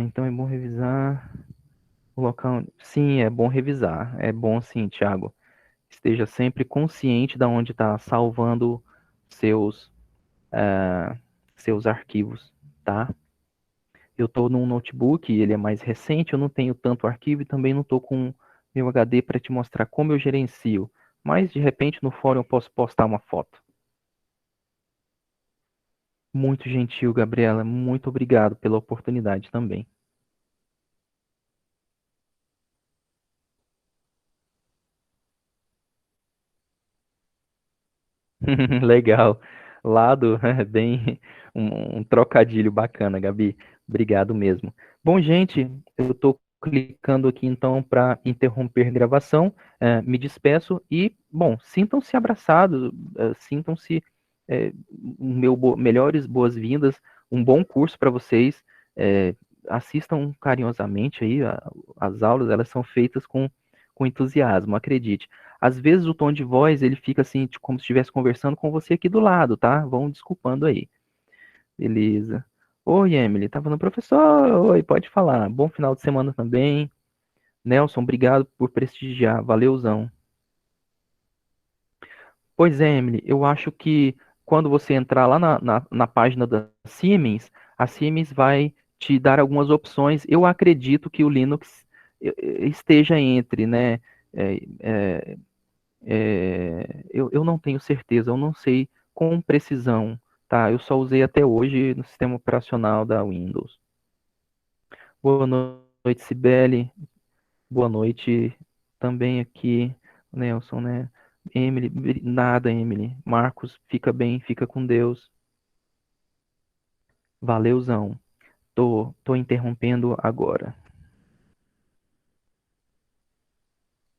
Então é bom revisar o local. Sim, é bom revisar. É bom sim, Thiago. Esteja sempre consciente de onde está salvando seus, ah, seus arquivos, tá? Eu estou num notebook, ele é mais recente, eu não tenho tanto arquivo e também não estou com meu HD para te mostrar como eu gerencio. Mas de repente no fórum eu posso postar uma foto. Muito gentil, Gabriela. Muito obrigado pela oportunidade também. Legal. Lado, bem, um trocadilho bacana, Gabi. Obrigado mesmo. Bom, gente, eu estou clicando aqui então para interromper gravação. Me despeço e, bom, sintam-se abraçados, sintam-se melhores boas-vindas, um bom curso para vocês. Assistam carinhosamente aí as aulas, elas são feitas com com entusiasmo, acredite. Às vezes o tom de voz, ele fica assim, tipo, como se estivesse conversando com você aqui do lado, tá? Vão desculpando aí. Beleza. Oi, Emily, tá falando, professor? Oi, pode falar. Bom final de semana também. Nelson, obrigado por prestigiar. Valeuzão. Pois é, Emily, eu acho que quando você entrar lá na página da Siemens, a Siemens vai te dar algumas opções. Eu acredito que o Linux esteja entre, né? é, é, eu não tenho certeza, eu não sei com precisão, tá? Eu só usei até hoje no sistema operacional da Windows. Boa noite, Cibele. Boa noite também aqui, Nelson, né? Emily, nada, Emily. Marcos, fica bem, fica com Deus. Valeuzão. Tô interrompendo agora.